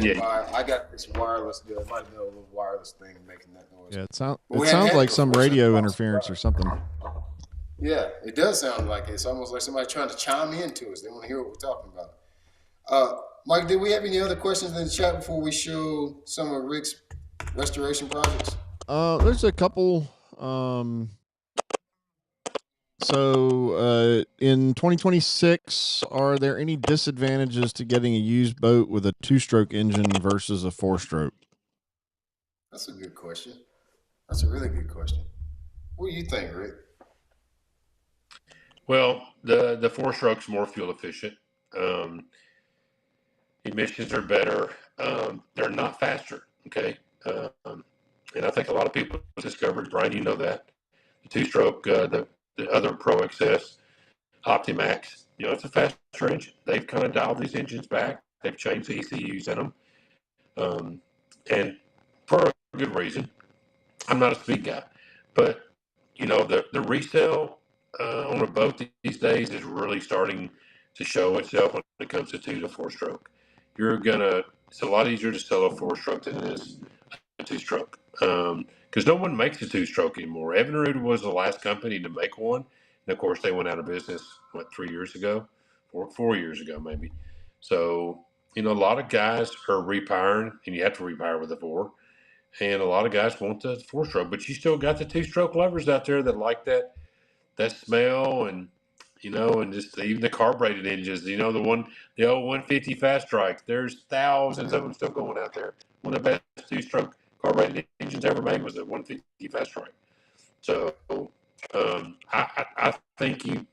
Yeah. I got this wireless deal. It might have been a little wireless thing making that noise. Yeah, it sounds like some radio interference or something. Yeah, it does sound like it. It's almost like somebody trying to chime into us. They want to hear what we're talking about. Mike, did we have any other questions in the chat before we show some of Rick's restoration projects? There's a couple. So in 2026, are there any disadvantages to getting a used boat with a 2-stroke engine versus a 4-stroke? That's a good question. That's a really good question. What do you think, Rick? Well, the 4-stroke's more fuel efficient. Emissions are better. They're not faster. Okay. And I think a lot of people discovered, Brian, you know that the 2-stroke, the other Pro XS, Optimax, it's a faster engine. They've kind of dialed these engines back. They've changed the ECUs in them, and for a good reason. I'm not a speed guy, but the resale on a boat these days is really starting to show itself when it comes to 2 to 4-stroke. It's a lot easier to sell a 4-stroke than it is a 2-stroke. Because no one makes a 2-stroke anymore. Evinrude was the last company to make one. And of course, they went out of business, 3 years ago? 4 years ago, maybe. So, a lot of guys are repowering, and you have to repower with a 4. And a lot of guys want the 4-stroke, but you still got the 2-stroke lovers out there that like that smell and just even the carbureted engines. The old 150 Fast Strike. There's thousands of them still going out there. One of the best 2-stroke carbureted engines ever made was a 150 Fast Strike. So I think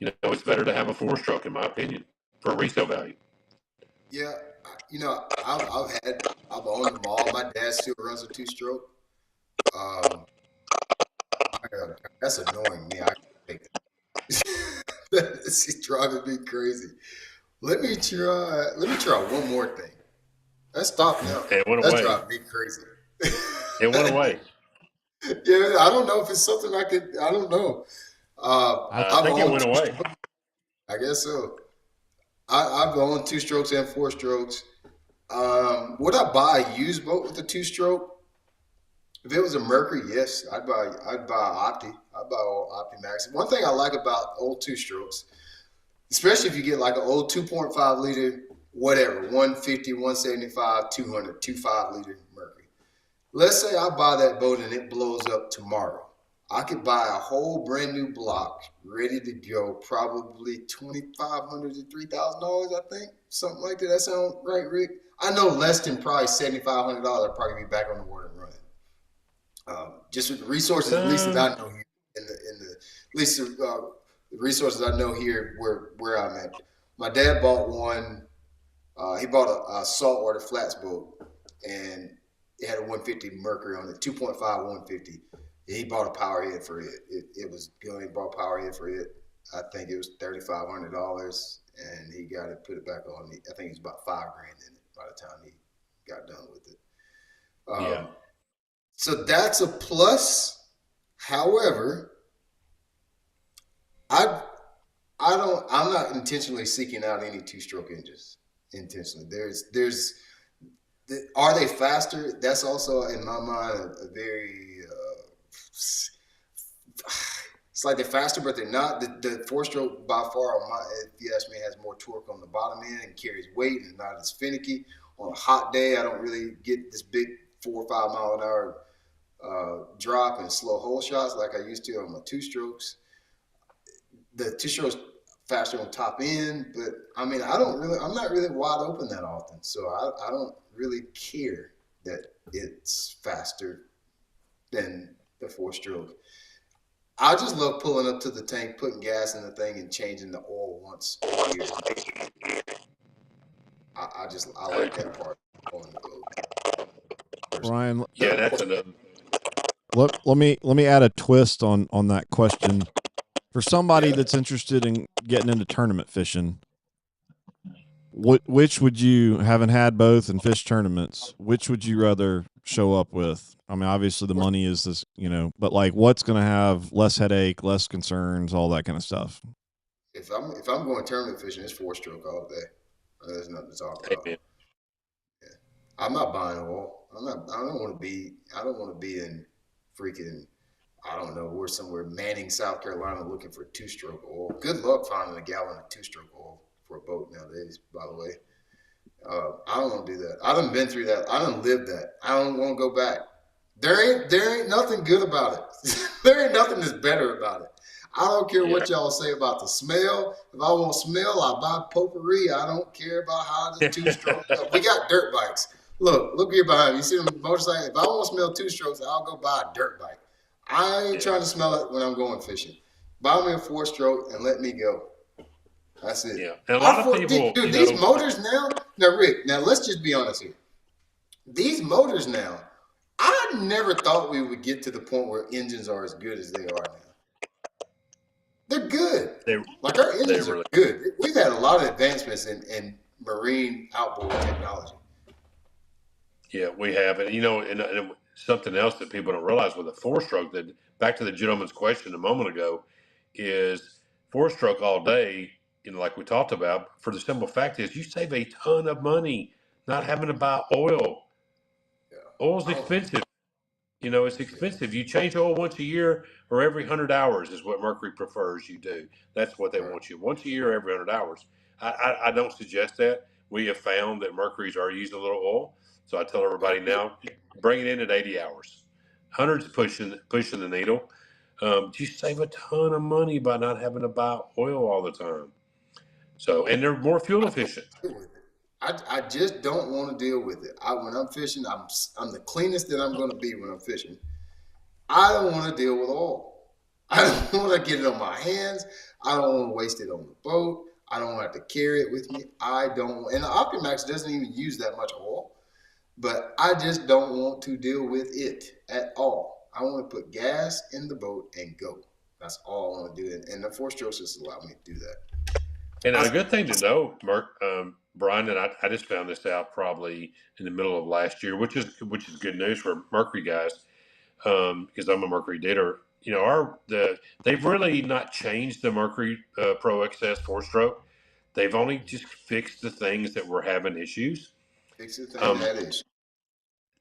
it's better to have a 4-stroke in my opinion for resale value. Yeah, I've owned them all. My dad still runs a 2-stroke. That's annoying me. I can't take that. This is driving me crazy. Let me try one more thing. Let's stop now. It went That's away. driving me crazy. It went away. Yeah, I don't know if it's something I could. I don't know. I think it went away. I guess so. I've owned 2 strokes and 4 strokes. Would I buy a used boat with a 2 stroke? If it was a Mercury, yes, I'd buy Opti. I'd buy old OptiMax. One thing I like about old 2 strokes, especially if you get like an old 2.5 liter, whatever, 150, 175, 200, 2.5 liter Mercury. Let's say I buy that boat and it blows up tomorrow. I could buy a whole brand new block ready to go, probably $2,500 to $3,000, I think. Something like that. That sound right, Rick? I know less than probably $7,500. I'll probably be back on the water and running. Just with the resources, at least that I know here, the resources I know here where I'm at. My dad bought one. He bought a saltwater flats boat, and it had a 150 Mercury on it, 2.5 150. He bought a power head for it. It was good. He bought a power head for it. I think it was $3,500, and he got it, put it back on. I think it was about $5,000 in it by the time he got done with it. Yeah. So that's a plus. However, I'm not intentionally seeking out any 2-stroke engines. Intentionally, are they faster? That's also in my mind a very. It's like they're faster, but they're not. The 4-stroke by far, if you ask me, has more torque on the bottom end and carries weight and not as finicky. On a hot day, I don't really get this big 4 or 5 mile an hour drop and slow hole shots like I used to on my 2-strokes. The 2-strokes faster on top end, but I mean, I'm not really wide open that often, so I don't really care that it's faster than the 4-stroke. I just love pulling up to the tank, putting gas in the thing, and changing the oil once a year. I like that part on the boat. Ryan, Yeah, that's another. let me add a twist on that question. For somebody that's interested in getting into tournament fishing, which would you, having had both and fish tournaments, which would you rather show up with? I mean, obviously the money is this, but like what's going to have less headache, less concerns, all that kind of stuff. If I'm going tournament fishing, it's 4-stroke all day. There's nothing to talk about. Amen. Yeah. I'm not buying oil. I don't want to be in freaking, I don't know, we're somewhere Manning, South Carolina, looking for 2-stroke oil. Good luck finding a gallon of 2-stroke oil for a boat nowadays, by the way. I don't want to do that. I done been through that. I done lived that. I don't want to go back. There ain't nothing good about it. There ain't nothing that's better about it. I don't care what y'all say about the smell. If I want smell, I buy potpourri. I don't care about how the 2-stroke. We got dirt bikes. Look here behind me. You see them motorcycles? If I want to smell 2-strokes, I'll go buy a dirt bike. I ain't trying to smell it when I'm going fishing. Buy me a 4-stroke and let me go. That's it. Yeah, and a lot of people. Dude, these motors now. Now, Rick. Now, let's just be honest here. These motors now. I never thought we would get to the point where engines are as good as they are now. They're good. Like our engines are good. We've had a lot of advancements in marine outboard technology. Yeah, we have, and something else that people don't realize with a 4-stroke. That back to the gentleman's question a moment ago, is 4-stroke all day. Like we talked about. For the simple fact is, you save a ton of money not having to buy oil. Yeah. Oil's expensive. It's expensive. You change oil once a year or every 100 hours is what Mercury prefers you do. That's what they want you. Once a year, every 100 hours. I don't suggest that. We have found that Mercuries are using a little oil. So I tell everybody now, bring it in at 80 hours. 100's pushing the needle. You save a ton of money by not having to buy oil all the time. So, and they're more fuel efficient. I just don't want to deal with it. When I'm fishing, I'm the cleanest that I'm going to be when I'm fishing. I don't want to deal with oil. I don't want to get it on my hands. I don't want to waste it on the boat. I don't have to carry it with me. And the OptiMax doesn't even use that much oil, but I just don't want to deal with it at all. I want to put gas in the boat and go. That's all I want to do. And the 4-strokes just allow me to do that. And a good thing to know, Brian, and I just found this out probably in the middle of last year, which is good news for Mercury guys, because I'm a Mercury dealer. You know, they've really not changed the Mercury Pro XS 4-stroke. They've only just fixed the things that were having issues. Fix the thing that is.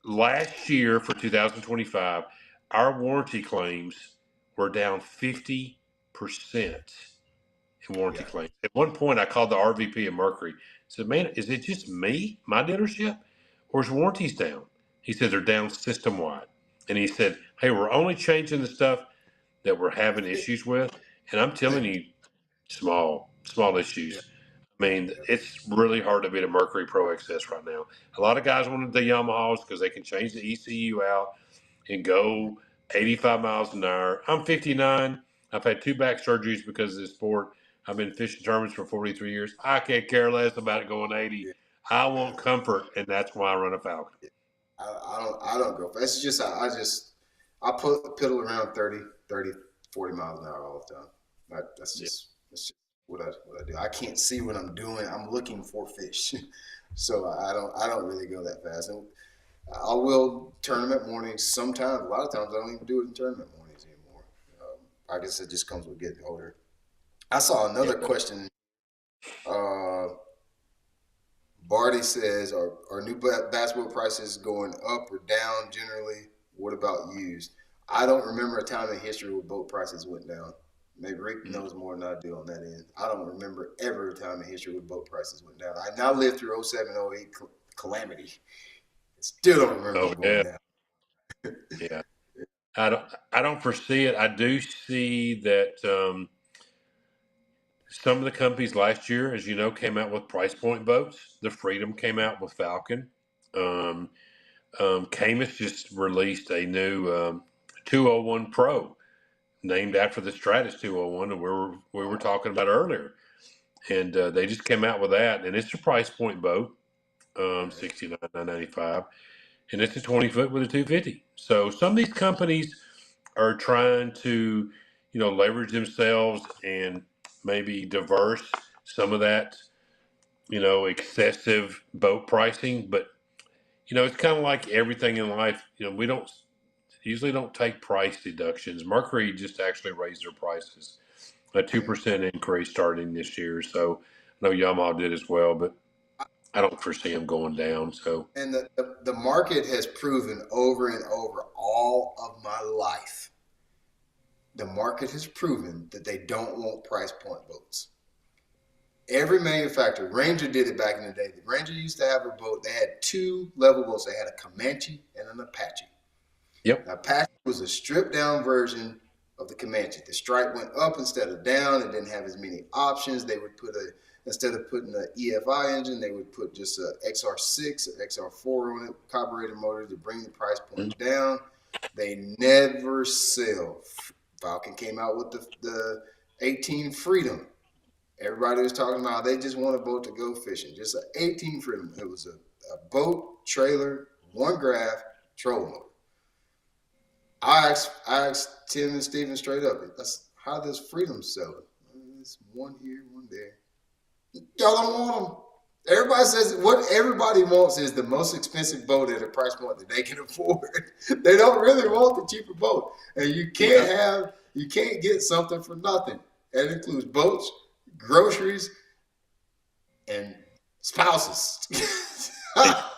Last year for 2025, our warranty claims were down 50% in warranty claims. At one point, I called the RVP of Mercury. I said, "Man, is it just me, my dealership, or is warranties down?" He said, "They're down system wide." And he said, "Hey, we're only changing the stuff that we're having issues with." And I'm telling you, small issues. I mean, it's really hard to beat a Mercury Pro XS right now. A lot of guys wanted the Yamahas because they can change the ECU out and go 85 miles an hour. I'm 59. I've had 2 back surgeries because of this sport. I've been fishing tournaments for 43 years. I can't care less about it going 80. I want comfort, and that's why I run a Falcon. I don't go. It's just I piddle around 30, 40 miles an hour all the time. That's just what I do. I can't see what I'm doing. I'm looking for fish, so I don't really go that fast. And I will tournament mornings sometimes. A lot of times I don't even do it in tournament mornings anymore. I guess it just comes with getting older. I saw another question. Barty says, are new bass boat prices going up or down generally? What about used? I don't remember a time in history where boat prices went down. Maybe Rick knows more than I do on that end. I don't remember ever a time in history where boat prices went down. I now lived through 07, 08 calamity. Still don't remember going down. Yeah. I don't foresee it. I do see that some of the companies last year, as you know, came out with price point boats. The Freedom came out with Falcon. Caymas just released a new 201 Pro, named after the Stratus 201 that we were talking about earlier. And they just came out with that, and it's a price point boat, $69,995, and it's a 20-foot with a 250. So some of these companies are trying to, leverage themselves and maybe diverse some of that, excessive boat pricing. But, it's kind of like everything in life. We usually don't take price deductions. Mercury just actually raised their prices, a 2% increase starting this year. So I know Yamaha did as well, but I don't foresee them going down. So, and the market has proven over and over all of my life. The market has proven that they don't want price point boats. Every manufacturer, Ranger did it back in the day. The Ranger used to have a boat. They had 2 level boats. They had a Comanche and an Apache. Yep. Now, Apache was a stripped down version of the Comanche. The stripe went up instead of down. It didn't have as many options. They would instead of putting an EFI engine, they would put just a XR6 or XR4 on it, carburetor motor to bring the price point down. They never sell. Falcon came out with the 18 Freedom. Everybody was talking about how they just want a boat to go fishing. Just an 18 Freedom. It was a boat, trailer, 1 graph, trolling motor. I asked Tim and Steven straight up, how does Freedom sell it? It's one here, one there. Y'all don't want them. Everybody says what everybody wants is the most expensive boat at a price point that they can afford. They don't really want the cheaper boat. And you can't get something for nothing. That includes boats, groceries, and spouses.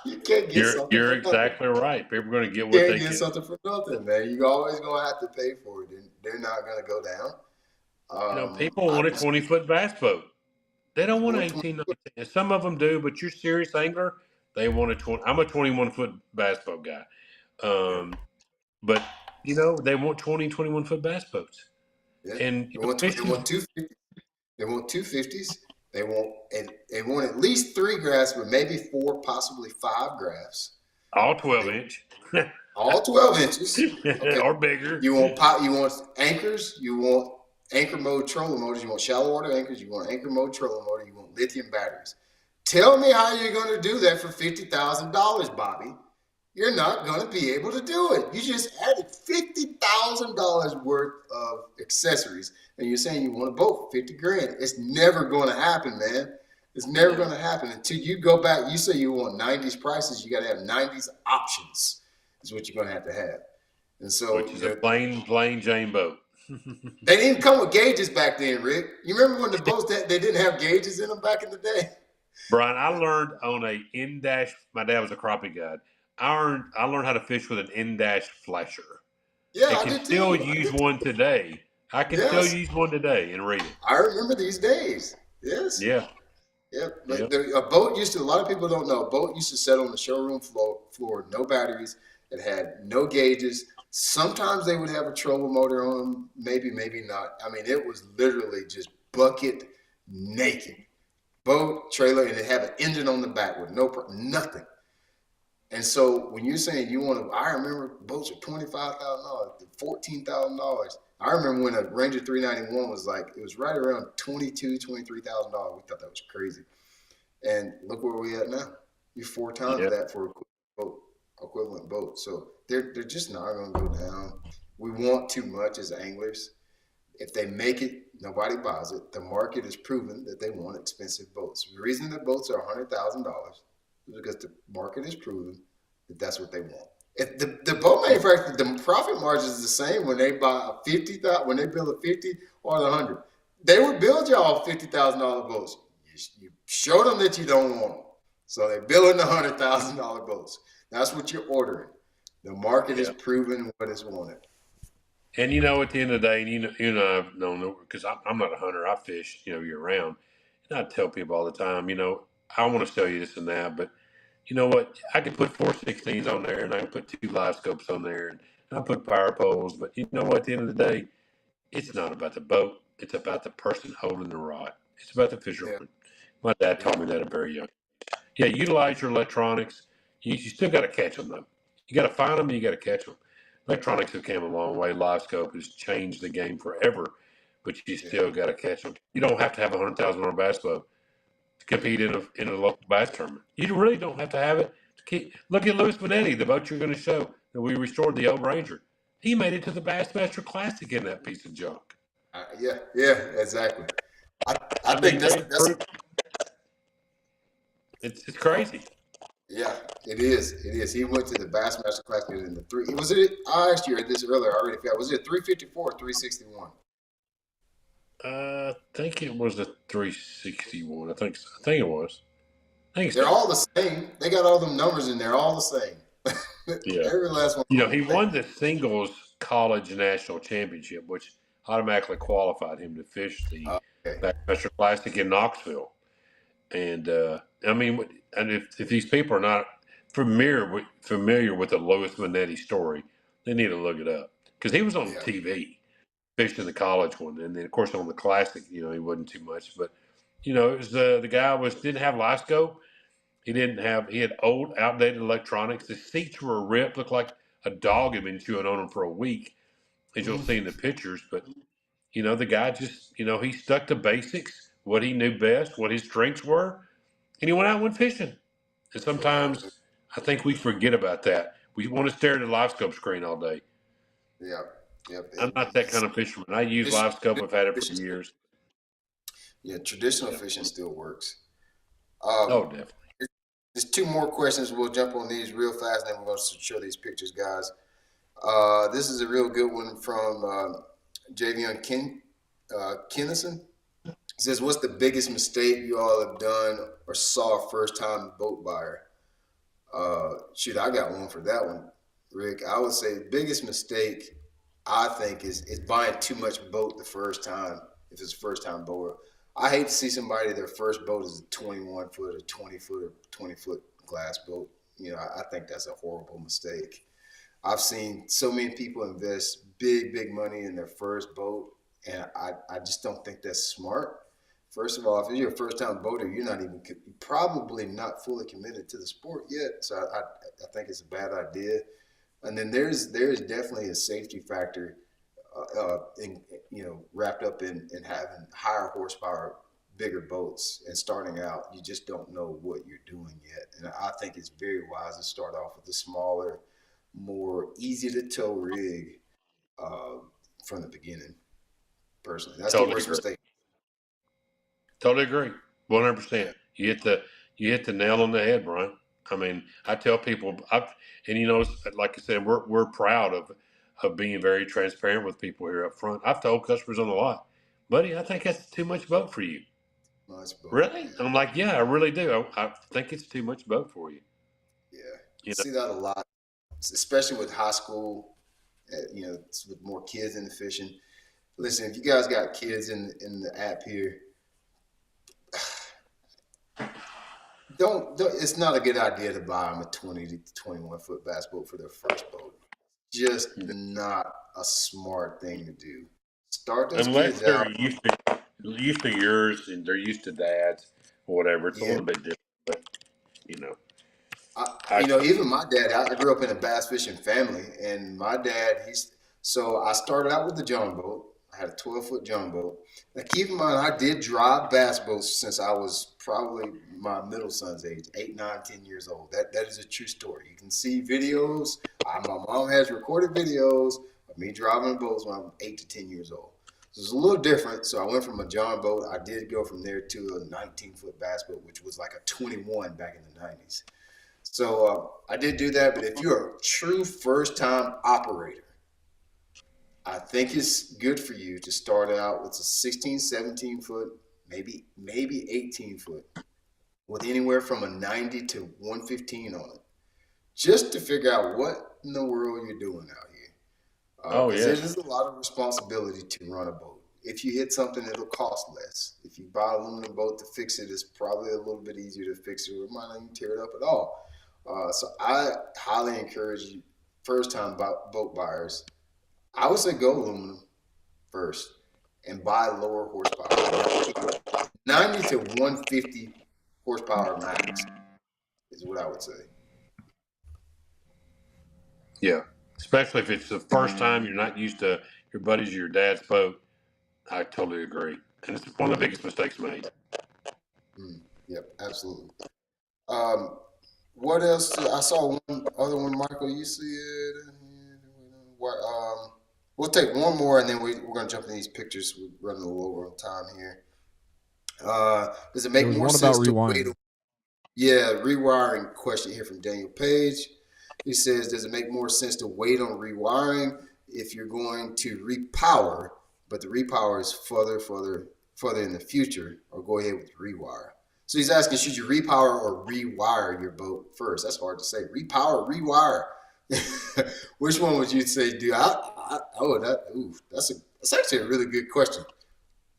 You can't get something. You're exactly right. People are going to get what they can't get something for nothing, man. You're always going to have to pay for it. And they're not going to go down. People want a 20-foot bass boat. They don't want an 18, 19. Some of them do, but you're serious angler, they want a 20. I'm a 21-foot bass boat guy. But, they want 20, 21-foot bass boats. Yeah. And they want 250s. They want 250s. They want at least 3 graphs, but maybe 4, possibly 5 graphs. All 12-inch. All 12 inches. Okay. Or bigger. You want anchors. You want anchor mode trolling motors. You want shallow water anchors. You want anchor mode trolling motor. You want lithium batteries. Tell me how you're going to do that for $50,000, Bobby. you're not going to be able to do it. You just added $50,000 worth of accessories, and you're saying you want a boat for 50 grand. It's never going to happen, man. It's never going to happen until you go back. You say you want 90s prices. You got to have 90s options. Is what you're going to have. And so, which is a plain Jane boat. They didn't come with gauges back then, Rick. You remember when the boats that they didn't have gauges in them back in the day? Brian, I learned on a in-dash. My dad was a crappie guide. I learned how to fish with an in-dash flasher. Yeah, I can still use one today. I can still use one today and read it. I remember these days. Yes. Yeah. Yeah. But a boat used to. A lot of people don't know. A boat used to set on the showroom floor, no batteries. It had no gauges. Sometimes they would have a trolling motor on them. Maybe not. I mean, it was literally just bucket naked. Boat, trailer, and it had an engine on the back with nothing. And so when you're saying you want to, I remember boats were $25,000, $14,000. I remember when a Ranger 391 was like, it was right around $22,000, $23,000. We thought that was crazy. And look where we at now. You're 4 times that for equivalent boat. So they're just not going to go down. We want too much as anglers. If they make it, nobody buys it. The market has proven that they want expensive boats. The reason that boats are $100,000 is because the market has proven that that's what they want. If the boat manufacturer, the profit margin is the same when they buy a 50,000, when they build a 50 or the 100. They would build y'all $50,000 boats. You show them that you don't want them, so they're building the $100,000 boats. That's what you're ordering. The market has proven what is wanted. And at the end of the day, you know, I've known, because I'm not a hunter. I fish, year round, and I tell people all the time, I want to sell you this and that, but you know what? I can put 416s on there, and I can put 2 live scopes on there, and I put power poles. But you know what? At the end of the day, it's not about the boat. It's about the person holding the rod. It's about the fisherman. Yeah. My dad taught me that at very young. Yeah, utilize your electronics. You still got to catch them, though. You got to find them and you got to catch them. Electronics have come a long way. Live scope has changed the game forever, but you still got to catch them. You don't have to have a $100,000 bass boat to compete in a local bass tournament. You really don't have to have it. Look at Louis Benetti, the boat you're going to show that we restored, the old Ranger. He made it to the Bassmaster Classic in that piece of junk. Yeah, exactly. I think that's it's crazy. Yeah, it is. It is. He went to the Bassmaster Classic in the 3. Was it? I asked you this earlier. I already forgot. Was it a 354 or 361? I think it was a 361. I think so. I think it was. They're all the same. They got all them numbers in there, all the same. Yeah. Every last one. He won the singles college national championship, which automatically qualified him to fish the Bassmaster Classic in Knoxville. And and if these people are not familiar with the Louis Benetti story, they need to look it up, because he was on TV fishing the college one, and then of course on the Classic, he wasn't too much, but it was the guy didn't have live scope. He had old, outdated electronics. The seats were ripped, looked like a dog had been chewing on them for a week, as you'll see in the pictures. But the guy just he stuck to basics, what he knew best, what his strengths were, and he went out and went fishing. And sometimes I think we forget about that. We want to stare at the live scope screen all day. Yeah. I'm not that kind of fisherman. I use live scope. I've had it for years. Yeah, traditional fishing still works. Definitely. There's 2 more questions. We'll jump on these real fast, and then we're going to show these pictures, guys. This is a real good one from Javion Kennison. He says, what's the biggest mistake you all have done or saw a first-time boat buyer? I got one for that one, Rick. I would say the biggest mistake, I think, is buying too much boat the first time, if it's a first-time boater. I hate to see somebody, their first boat is a 21-foot or 20-foot or 20-foot glass boat. I think that's a horrible mistake. I've seen so many people invest big money in their first boat, and I just don't think that's smart. First of all, if you're a first-time boater, you're probably not fully committed to the sport yet. So I think it's a bad idea. And then there's definitely a safety factor, wrapped up in having higher horsepower bigger boats and starting out, you just don't know what you're doing yet. And I think it's very wise to start off with a smaller, more easy to tow rig uh, from the beginning. Personally, that's the Totally worst agree. mistake. Totally agree. 100%. Yeah. You hit the nail on the head, Brian. I mean, I tell people, and like I said, we're proud of being very transparent with people here up front. I've told customers on the lot, buddy, I think that's too much boat for you. Nice boat. Really? Yeah. I'm like, yeah, I really do. I think it's too much boat for you. Yeah. You know? See that a lot, especially with high school. With more kids in the fishing. Listen, if you guys got kids in the app here, don't. It's not a good idea to buy them a 20 to 21 foot bass boat for their first boat. Just not a smart thing to do. Start those Unless kids they're out. used to yours and they're used to dad's or whatever. It's a Yeah. little bit different, but you know. Even my dad, I grew up in a bass fishing family, and my dad, so I started out with the John boat. I had a 12-foot John boat. Now, keep in mind, I did drive bass boats since I was probably my middle son's age, 8, 9, 10 years old. That is a true story. You can see videos. My mom has recorded videos of me driving boats when I'm 8 to 10 years old. So it's a little different. So I went from a John boat. I did go from there to a 19-foot bass boat, which was like a 21 back in the 90s. So I did do that, but if you're a true first-time operator, I think it's good for you to start out with a 16, 17 foot, maybe 18 foot, with anywhere from a 90 to 115 on it, just to figure out what in the world you're doing out here. Because it is a lot of responsibility to run a boat. If you hit something, it'll cost less. If you buy an aluminum boat to fix it, it's probably a little bit easier to fix it, or it might not even tear it up at all. So I highly encourage you, first-time boat buyers, I would say go aluminum first and buy lower horsepower. 90 to 150 horsepower max is what I would say. Yeah, especially if it's the first time you're not used to your buddies or your dad's boat. I totally agree. And it's one of the biggest mistakes made. Yep, absolutely. What else? I saw one other one, Michael. You see it? We'll take one more, and then we're going to jump in these pictures. We're running a little over on time here. Does it make more sense to wait? Yeah, rewiring question here from Daniel Page. He says, does it make more sense to wait on rewiring if you're going to repower, but the repower is further in the future, or go ahead with rewire? So he's asking, should you repower or rewire your boat first? That's hard to say. Repower, rewire. Which one would you say, dude? That's actually a really good question.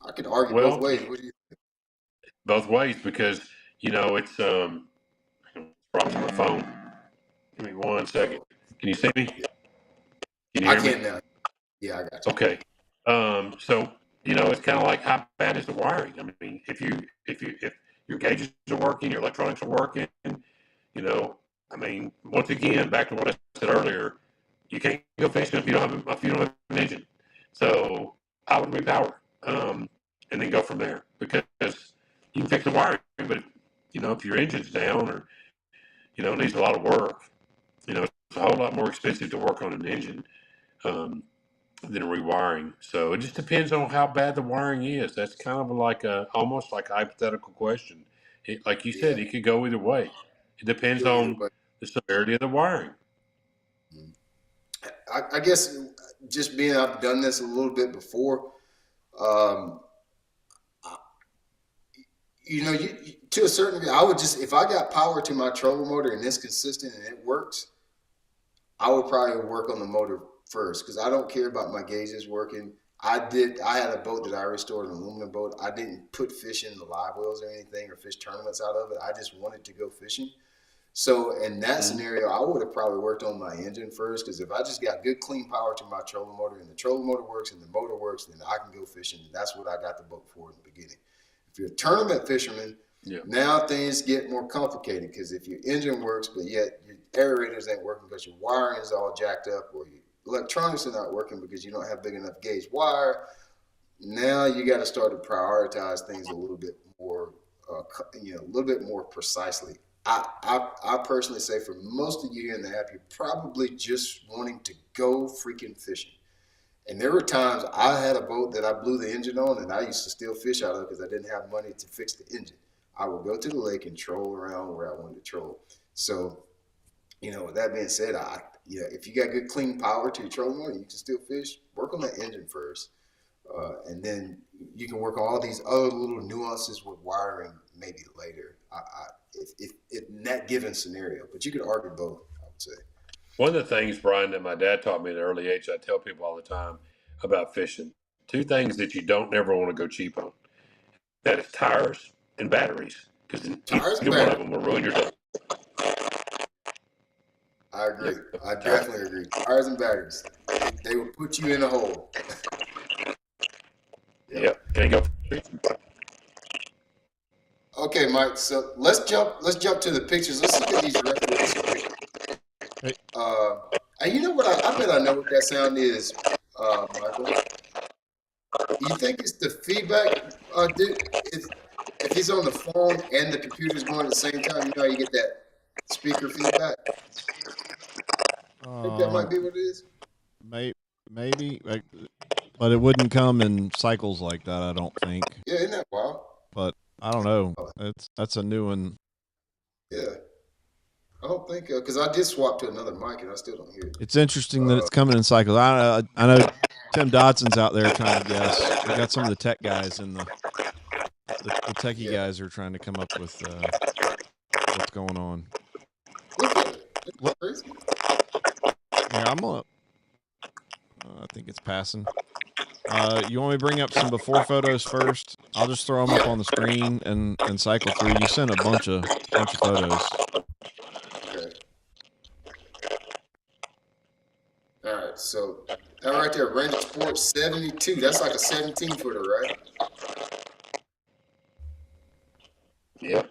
I could argue both ways. What do you think? Both ways, because it's brought to my phone. Give me 1 second. Can you see me? Can you hear me? I can now. Yeah, I got you. Okay. So it's kind of like, how bad is the wiring? I mean, if your gauges are working, your electronics are working, I mean, once again, back to what I said earlier, you can't go fishing if you don't have an engine. So I would repower, and then go from there, because you can fix the wiring, but if your engine's down or needs a lot of work, it's a whole lot more expensive to work on an engine than rewiring. So it just depends on how bad the wiring is. That's kind of like almost like a hypothetical question. Like you said, it could go either way. It depends on the severity of the wiring. I guess just being I've done this a little bit before, to a certain degree, I would just, if I got power to my trolling motor and it's consistent and it works, I would probably work on the motor first, because I don't care about my gauges working. I had a boat that I restored, an aluminum boat. I didn't put fish in the live wells or anything, or fish tournaments out of it. I just wanted to go fishing. So in that scenario, I would have probably worked on my engine first, because if I just got good, clean power to my trolling motor and the trolling motor works and the motor works, then I can go fishing. That's what I got the boat for in the beginning. If you're a tournament fisherman, now things get more complicated, because if your engine works, but yet your aerators ain't working because your wiring is all jacked up, or your electronics are not working because you don't have big enough gauge wire, now you got to start to prioritize things a little bit more, a little bit more precisely. I personally say for most of you here in the app, you're probably just wanting to go freaking fishing. And there were times I had a boat that I blew the engine on, and I used to steal fish out of because I didn't have money to fix the engine. I would go to the lake and troll around where I wanted to troll. So, with that being said, if you got good clean power to your trolling motor, you can still fish. Work on that engine first, and then you can work on all these other little nuances with wiring maybe later. If in that given scenario, but you could argue both, I would say. One of the things, Brian, that my dad taught me at an early age, I tell people all the time about fishing. Two things that you don't never want to go cheap on. That is tires and batteries. Because either one of them will ruin your day. I agree. I definitely agree. Tires and batteries. They will put you in a hole. Yep. Can you go? Okay, Mike. So let's jump to the pictures. Let's look at these records. Hey. You know what? I bet I know what that sound is, Michael. You think it's the feedback? If he's on the phone and the computer's going at the same time, you know how you get that speaker feedback? I think that might be what it is. Maybe, but it wouldn't come in cycles like that, I don't think. Yeah, isn't that wild? But I don't know. That's a new one. Yeah. I don't think because I did swap to another mic and I still don't hear it. It's interesting that it's coming in cycles. I know Tim Dodson's out there trying to guess. We got some of the tech guys and the techie guys are trying to come up with what's going on. Look crazy. Yeah, I'm gonna. I think it's passing. You want me to bring up some before photos first? I'll just throw them up on the screen and cycle through. You sent a bunch of photos. Okay. All right, so that right there, Ranger Sport 72. That's like a 17-footer, right? Yeah.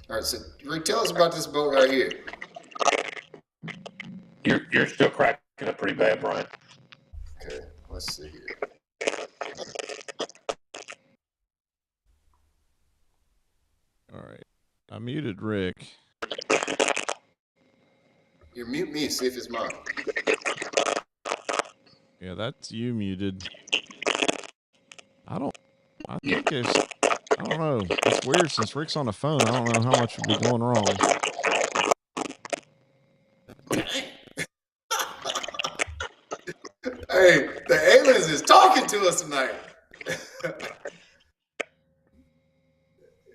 All right, so Rick, tell us about this boat right here. You're still cracking up pretty bad, Brian. Okay, let's see here. All right, I muted Rick. You mute me and see if it's mine. Yeah, that's you muted. I think it's, I don't know. It's weird since Rick's on the phone. I don't know how much would be going wrong. Hey, the aliens is talking to us tonight.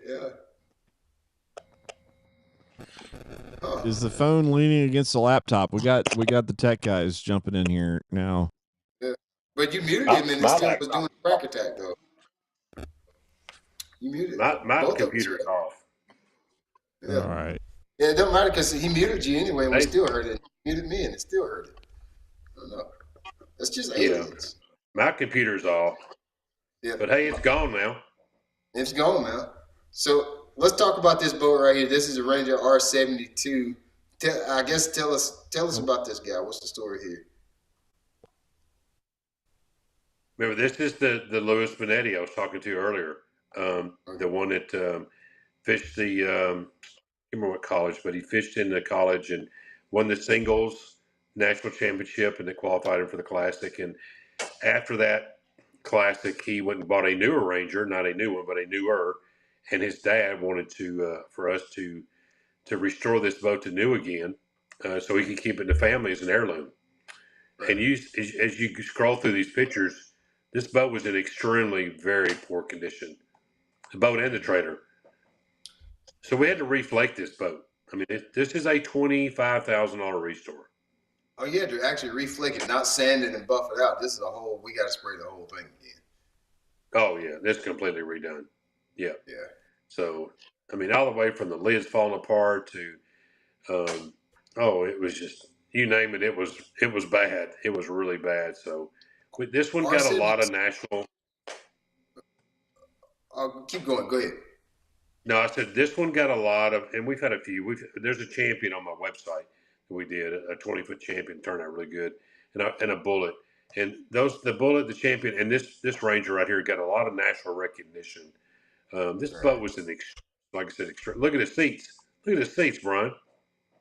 Yeah. Huh. Is the phone leaning against the laptop? We got the tech guys jumping in here now. Yeah. But you muted him and it still was doing crack attack though. You muted. My computer's off. Yeah. All right. Yeah, it don't matter because he muted you anyway and we still heard it. He muted me and it still heard it. I don't know. That's just aliens. My computer's off. Yeah. But hey, it's gone now. It's gone now. So let's talk about this boat right here. This is a Ranger R72. I guess tell us about this guy. What's the story here? Remember, this is the Louis Benetti I was talking to earlier. The one that fished the I can't remember what college, but he fished in the college and won the singles national championship and they qualified him for the classic. And after that classic, he went and bought a newer Ranger, not a new one, but a newer. And his dad wanted for us to restore this boat to new again, so he could keep it in the family as an heirloom. Right. And as you scroll through these pictures, this boat was in extremely very poor condition, the boat and the trailer. So we had to reflake this boat. I mean, this is a $25,000 restore. Oh, you had to actually reflake it, not sand it and buff it out. This is we got to spray the whole thing again. Oh, yeah. This is completely redone. Yeah. Yeah. So, I mean, all the way from the lids falling apart to, it was just, you name it, it was bad. It was really bad. So, this one got a lot of national. Keep going. Go ahead. No, I said this one got a lot of, and we've had a few. There's a champion on my website that we did, a 20-foot champion, turned out really good, and a bullet. And the bullet, the champion, and this Ranger right here got a lot of national recognition This Right. boat was like I said, look at the seats. Look at the seats, Brian.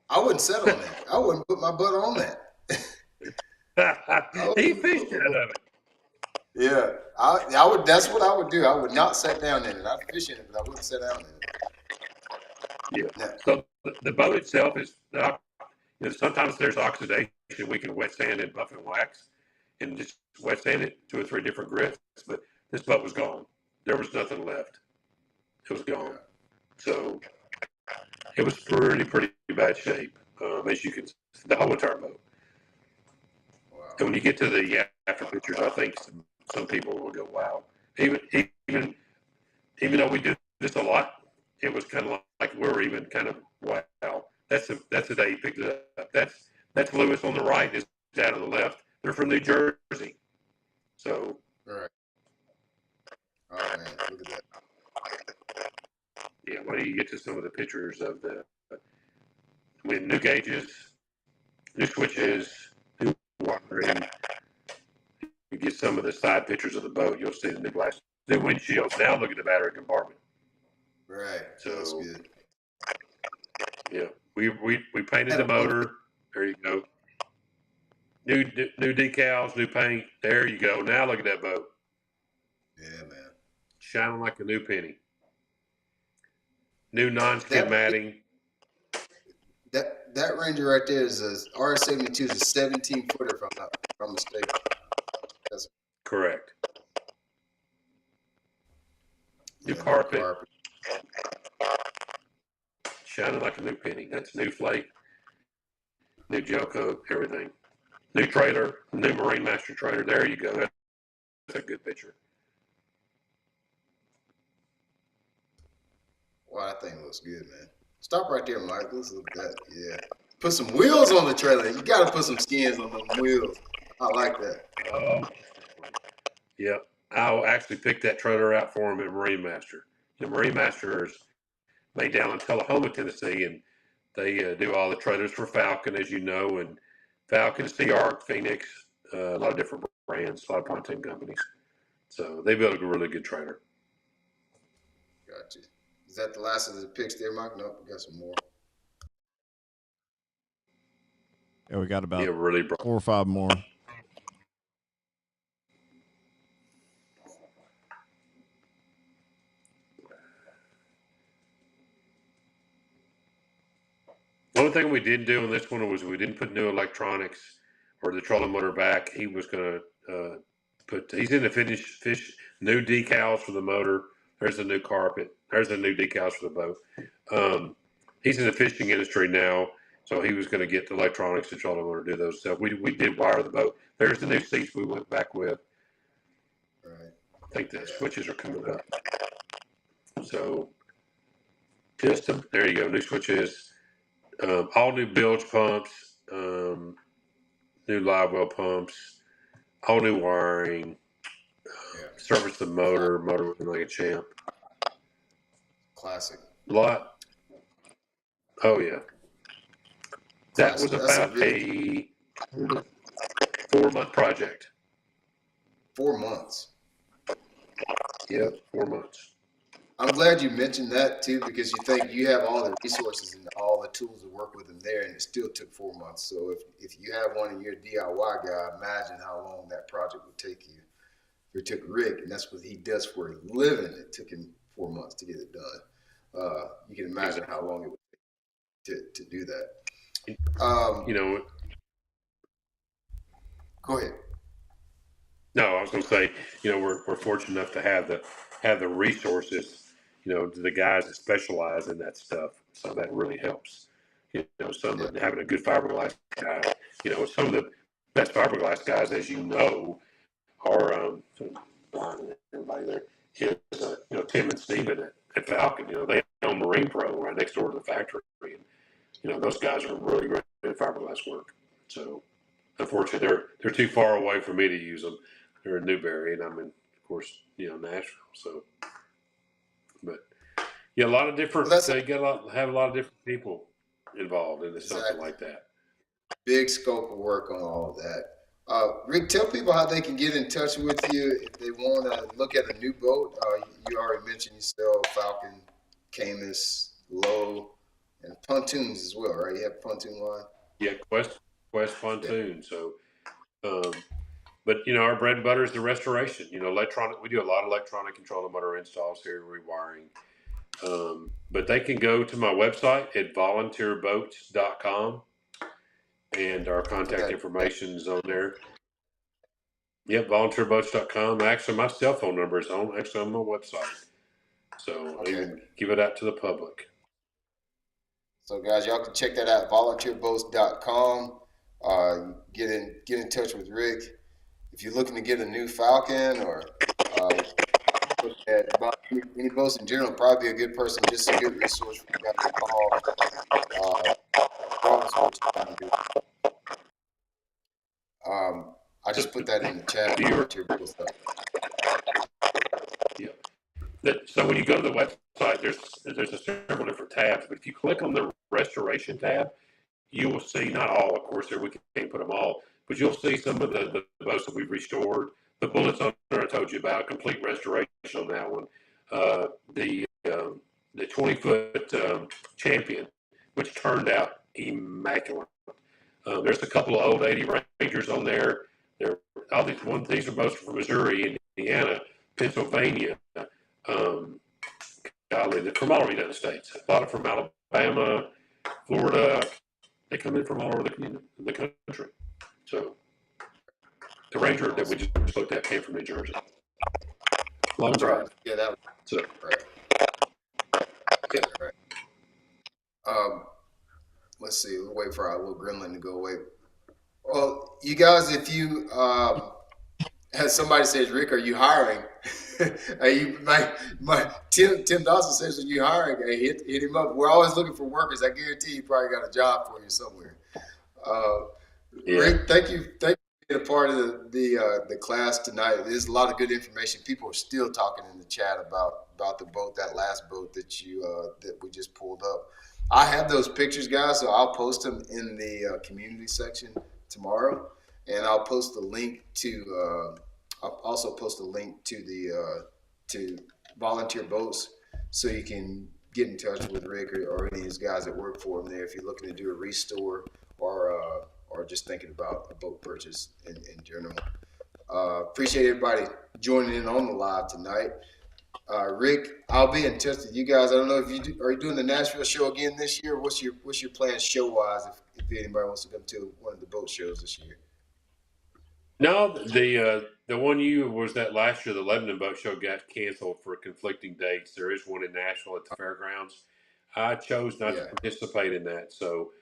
I wouldn't settle on that. I wouldn't put my butt on that. He fished out of it. Yeah, I would. That's what I would do. I would not sit down in it. I'd fish in it, but I wouldn't sit down in it. Yeah. No. So the boat itself is, sometimes there's oxidation. We can wet sand and buff and wax, and just wet sand it 2 or 3 different grits. But this boat was gone. There was nothing left. It was gone. So it was pretty bad shape, as you can see, the whole entire boat. Wow. And when you get to the after pictures, I think some people will go, "Wow!" Even though we do this a lot, it was kind of like we're even kind of, "Wow!" That's the day he picked it up. That's Lewis on the right. His dad on the left. They're from New Jersey. So. Right. Oh man, look at that. Yeah, when you get to some of the pictures of with new gauges, new switches, new wiring, you get some of the side pictures of the boat, you'll see the new glass, new windshields. Now look at the battery compartment. Right. So That's good. Yeah, we painted the motor. There you go. New decals, new paint. There you go. Now look at that boat. Yeah, man. Shining like a new penny. New non-skid matting. That Ranger right there is a RS-72 is a 17-footer, if I'm mistaken. That's correct. New carpet. Shining like a new penny. That's new flake. New gel coat, everything. New trailer, new Marine Master trailer. There you go. That's a good picture. Wow, that thing looks good, man. Stop right there, Mike. Let's look at that. Yeah. Put some wheels on the trailer. You got to put some skins on those wheels. I like that. Yep. I'll actually pick that trailer out for him at Marine Master. The Marine Master is made down in Tullahoma, Tennessee, and they do all the trailers for Falcon, as you know, and Falcon, Sea Arc, Phoenix, a lot of different brands, a lot of pontoon companies. So they build a really good trailer. Gotcha. Is that the last of the picks there, Mike? Nope, we got some more. Yeah, we got about really 4 or 5 more. One thing we didn't do on this one was we didn't put new electronics or the trolling motor back. He was going to he's in the fish, new decals for the motor. There's a new carpet. There's the new decals for the boat. He's in the fishing industry now, so he was going to get the electronics, the trolling motor, do those stuff. We did wire the boat. There's the new seats we went back with. Right. I think the switches are coming up. So there you go, new switches. All new bilge pumps, new live well pumps, all new wiring, service the motor looking like a champ. Classic. A lot. Oh, yeah. That was about a 4-month project. 4 months. Yeah, 4 months. I'm glad you mentioned that too, because you think you have all the resources and all the tools to work with them there, and it still took 4 months. So if you have one of your DIY guy, imagine how long that project would take you. If it took Rick, and that's what he does for a living, it took him 4 months to get it done. You can imagine how long it would take to do that. Go ahead. No, I was going to say, we're fortunate enough to have the resources, the guys that specialize in that stuff. So that really helps. Having a good fiberglass guy. Some of the best fiberglass guys, as you know, are everybody there is Tim and Steven at Falcon. They own Marine Pro right next door to the factory, and those guys are really great at fiberglass work. So unfortunately, they're too far away for me to use them. They're in Newberry, and I'm in, of course, Nashville. So, but yeah, a lot of different. They have a lot of different people involved in something like that. Big scope of work on all of that. Rick, tell people how they can get in touch with you if they want to look at a new boat. You already mentioned you sell Falcon, Camus, Low, and pontoons as well, right? You have pontoon line. Yeah, Quest pontoon. So, but our bread and butter is the restoration. Electronic. We do a lot of electronic control of motor installs here, rewiring. But they can go to my website at volunteerboats.com, and our contact information is on there. Yep, volunteerboats.com. Actually, my cell phone number is on my website, so I even give it out to the public. So, guys, y'all can check that out, volunteerboats.com. Get in touch with Rick. If you're looking to get a new Falcon or look at any boats in general, probably be a good person, just a good resource for you guys to call. Regardless of what you're trying to do. I just put that in the chat. Yeah. So when you go to the website, there's a several different tabs, but if you click on the restoration tab, you will see, not all, of course, we can't put them all, but you'll see some of the boats that we've restored. The Bullets owner I told you about, complete restoration on that one. The 20-foot Champion, which turned out immaculate. There's a couple of old 80 Rangers on there. These are boats from Missouri, Indiana, Pennsylvania. They're from all over the United States. A lot of from Alabama, Florida. They come in from all over the country. So the Ranger that we just looked at came from New Jersey. Long drive. Yeah, that was so right. Yeah, right. Let's see. We'll wait for our little gremlin to go away. Well, you guys, if you as somebody says, Rick, are you hiring? Are you my Tim Dawson says, are you hiring? Hey, hit him up. We're always looking for workers. I guarantee you probably got a job for you somewhere. Yeah. Rick, thank you for being a part of the class tonight. There's a lot of good information. People are still talking in the chat about the boat, that last boat that that we just pulled up. I have those pictures, guys, so I'll post them in the community section tomorrow, and I'll post the link to. I'll also post a link to the to Volunteer Boats, so you can get in touch with Rick or any of his guys that work for him there if you're looking to do a restore or just thinking about a boat purchase in general. Appreciate everybody joining in on the live tonight. Rick, I'll be in touch with you guys. I don't know if are you doing the Nashville show again this year? What's your plan show wise if anybody wants to come to one of the boat shows this year? No, the one was that last year. The Lebanon Boat Show got canceled for conflicting dates. There is one in Nashville at the fairgrounds. I chose not to participate in that, so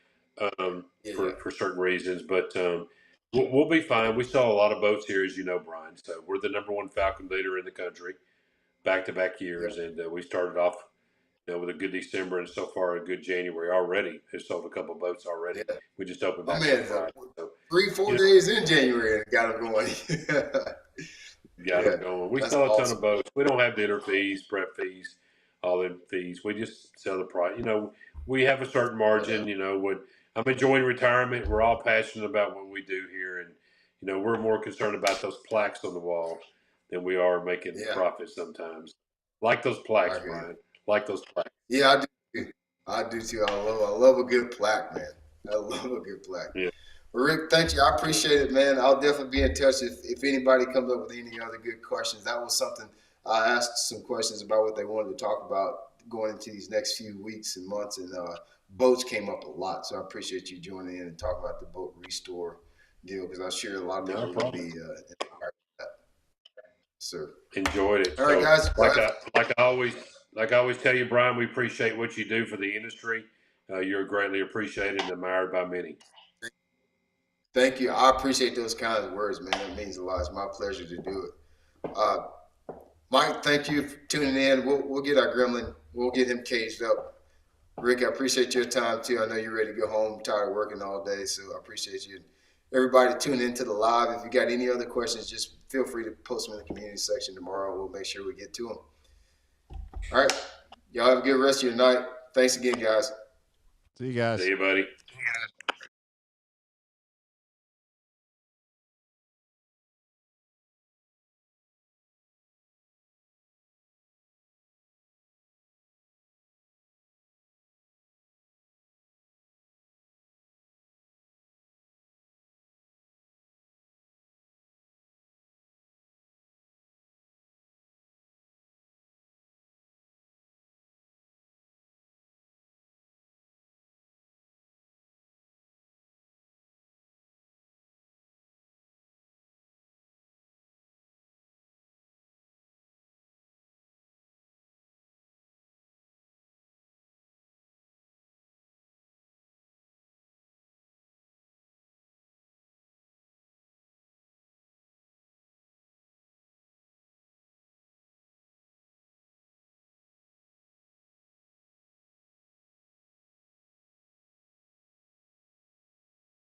for certain reasons. But we'll be fine. We sell a lot of boats here, as you know, Brian. So we're the #1 Falcon dealer in the country, back-to-back years, and we started off, with a good December and so far a good January already. Have sold a couple boats already. Yeah. We just opened back. So 3-4 days in January and got them going. Got them going. We sell a ton of boats. We don't have dinner fees, prep fees, all them fees. We just sell the price. We have a certain margin. When I'm enjoying retirement, we're all passionate about what we do here, and we're more concerned about those plaques on the wall than we are making profit sometimes. Like those plaques, Brian. Like those plaques. Yeah, I do too. I love a good plaque, man. I love a good plaque. Yeah. Well, Rick, thank you. I appreciate it, man. I'll definitely be in touch if anybody comes up with any other good questions. That was something I asked some questions about what they wanted to talk about going into these next few weeks and months, and boats came up a lot. So I appreciate you joining in and talking about the boat restore deal, because I'm sure a lot of people will be inspired by that. Sir, enjoyed it. All right, guys. Like I always tell you, Brian, we appreciate what you do for the industry. You're greatly appreciated and admired by many. Thank you. I appreciate those kinds of words, man. It means a lot. It's my pleasure to do it. Mike, thank you for tuning in. We'll get our gremlin. We'll get him caged up. Rick, I appreciate your time too. I know you're ready to go home, tired of working all day, so I appreciate you. Everybody tune into the live. If you got any other questions, just feel free to post them in the community section tomorrow. We'll make sure we get to them. All right. Y'all have a good rest of your night. Thanks again, guys. See you guys. See you, buddy.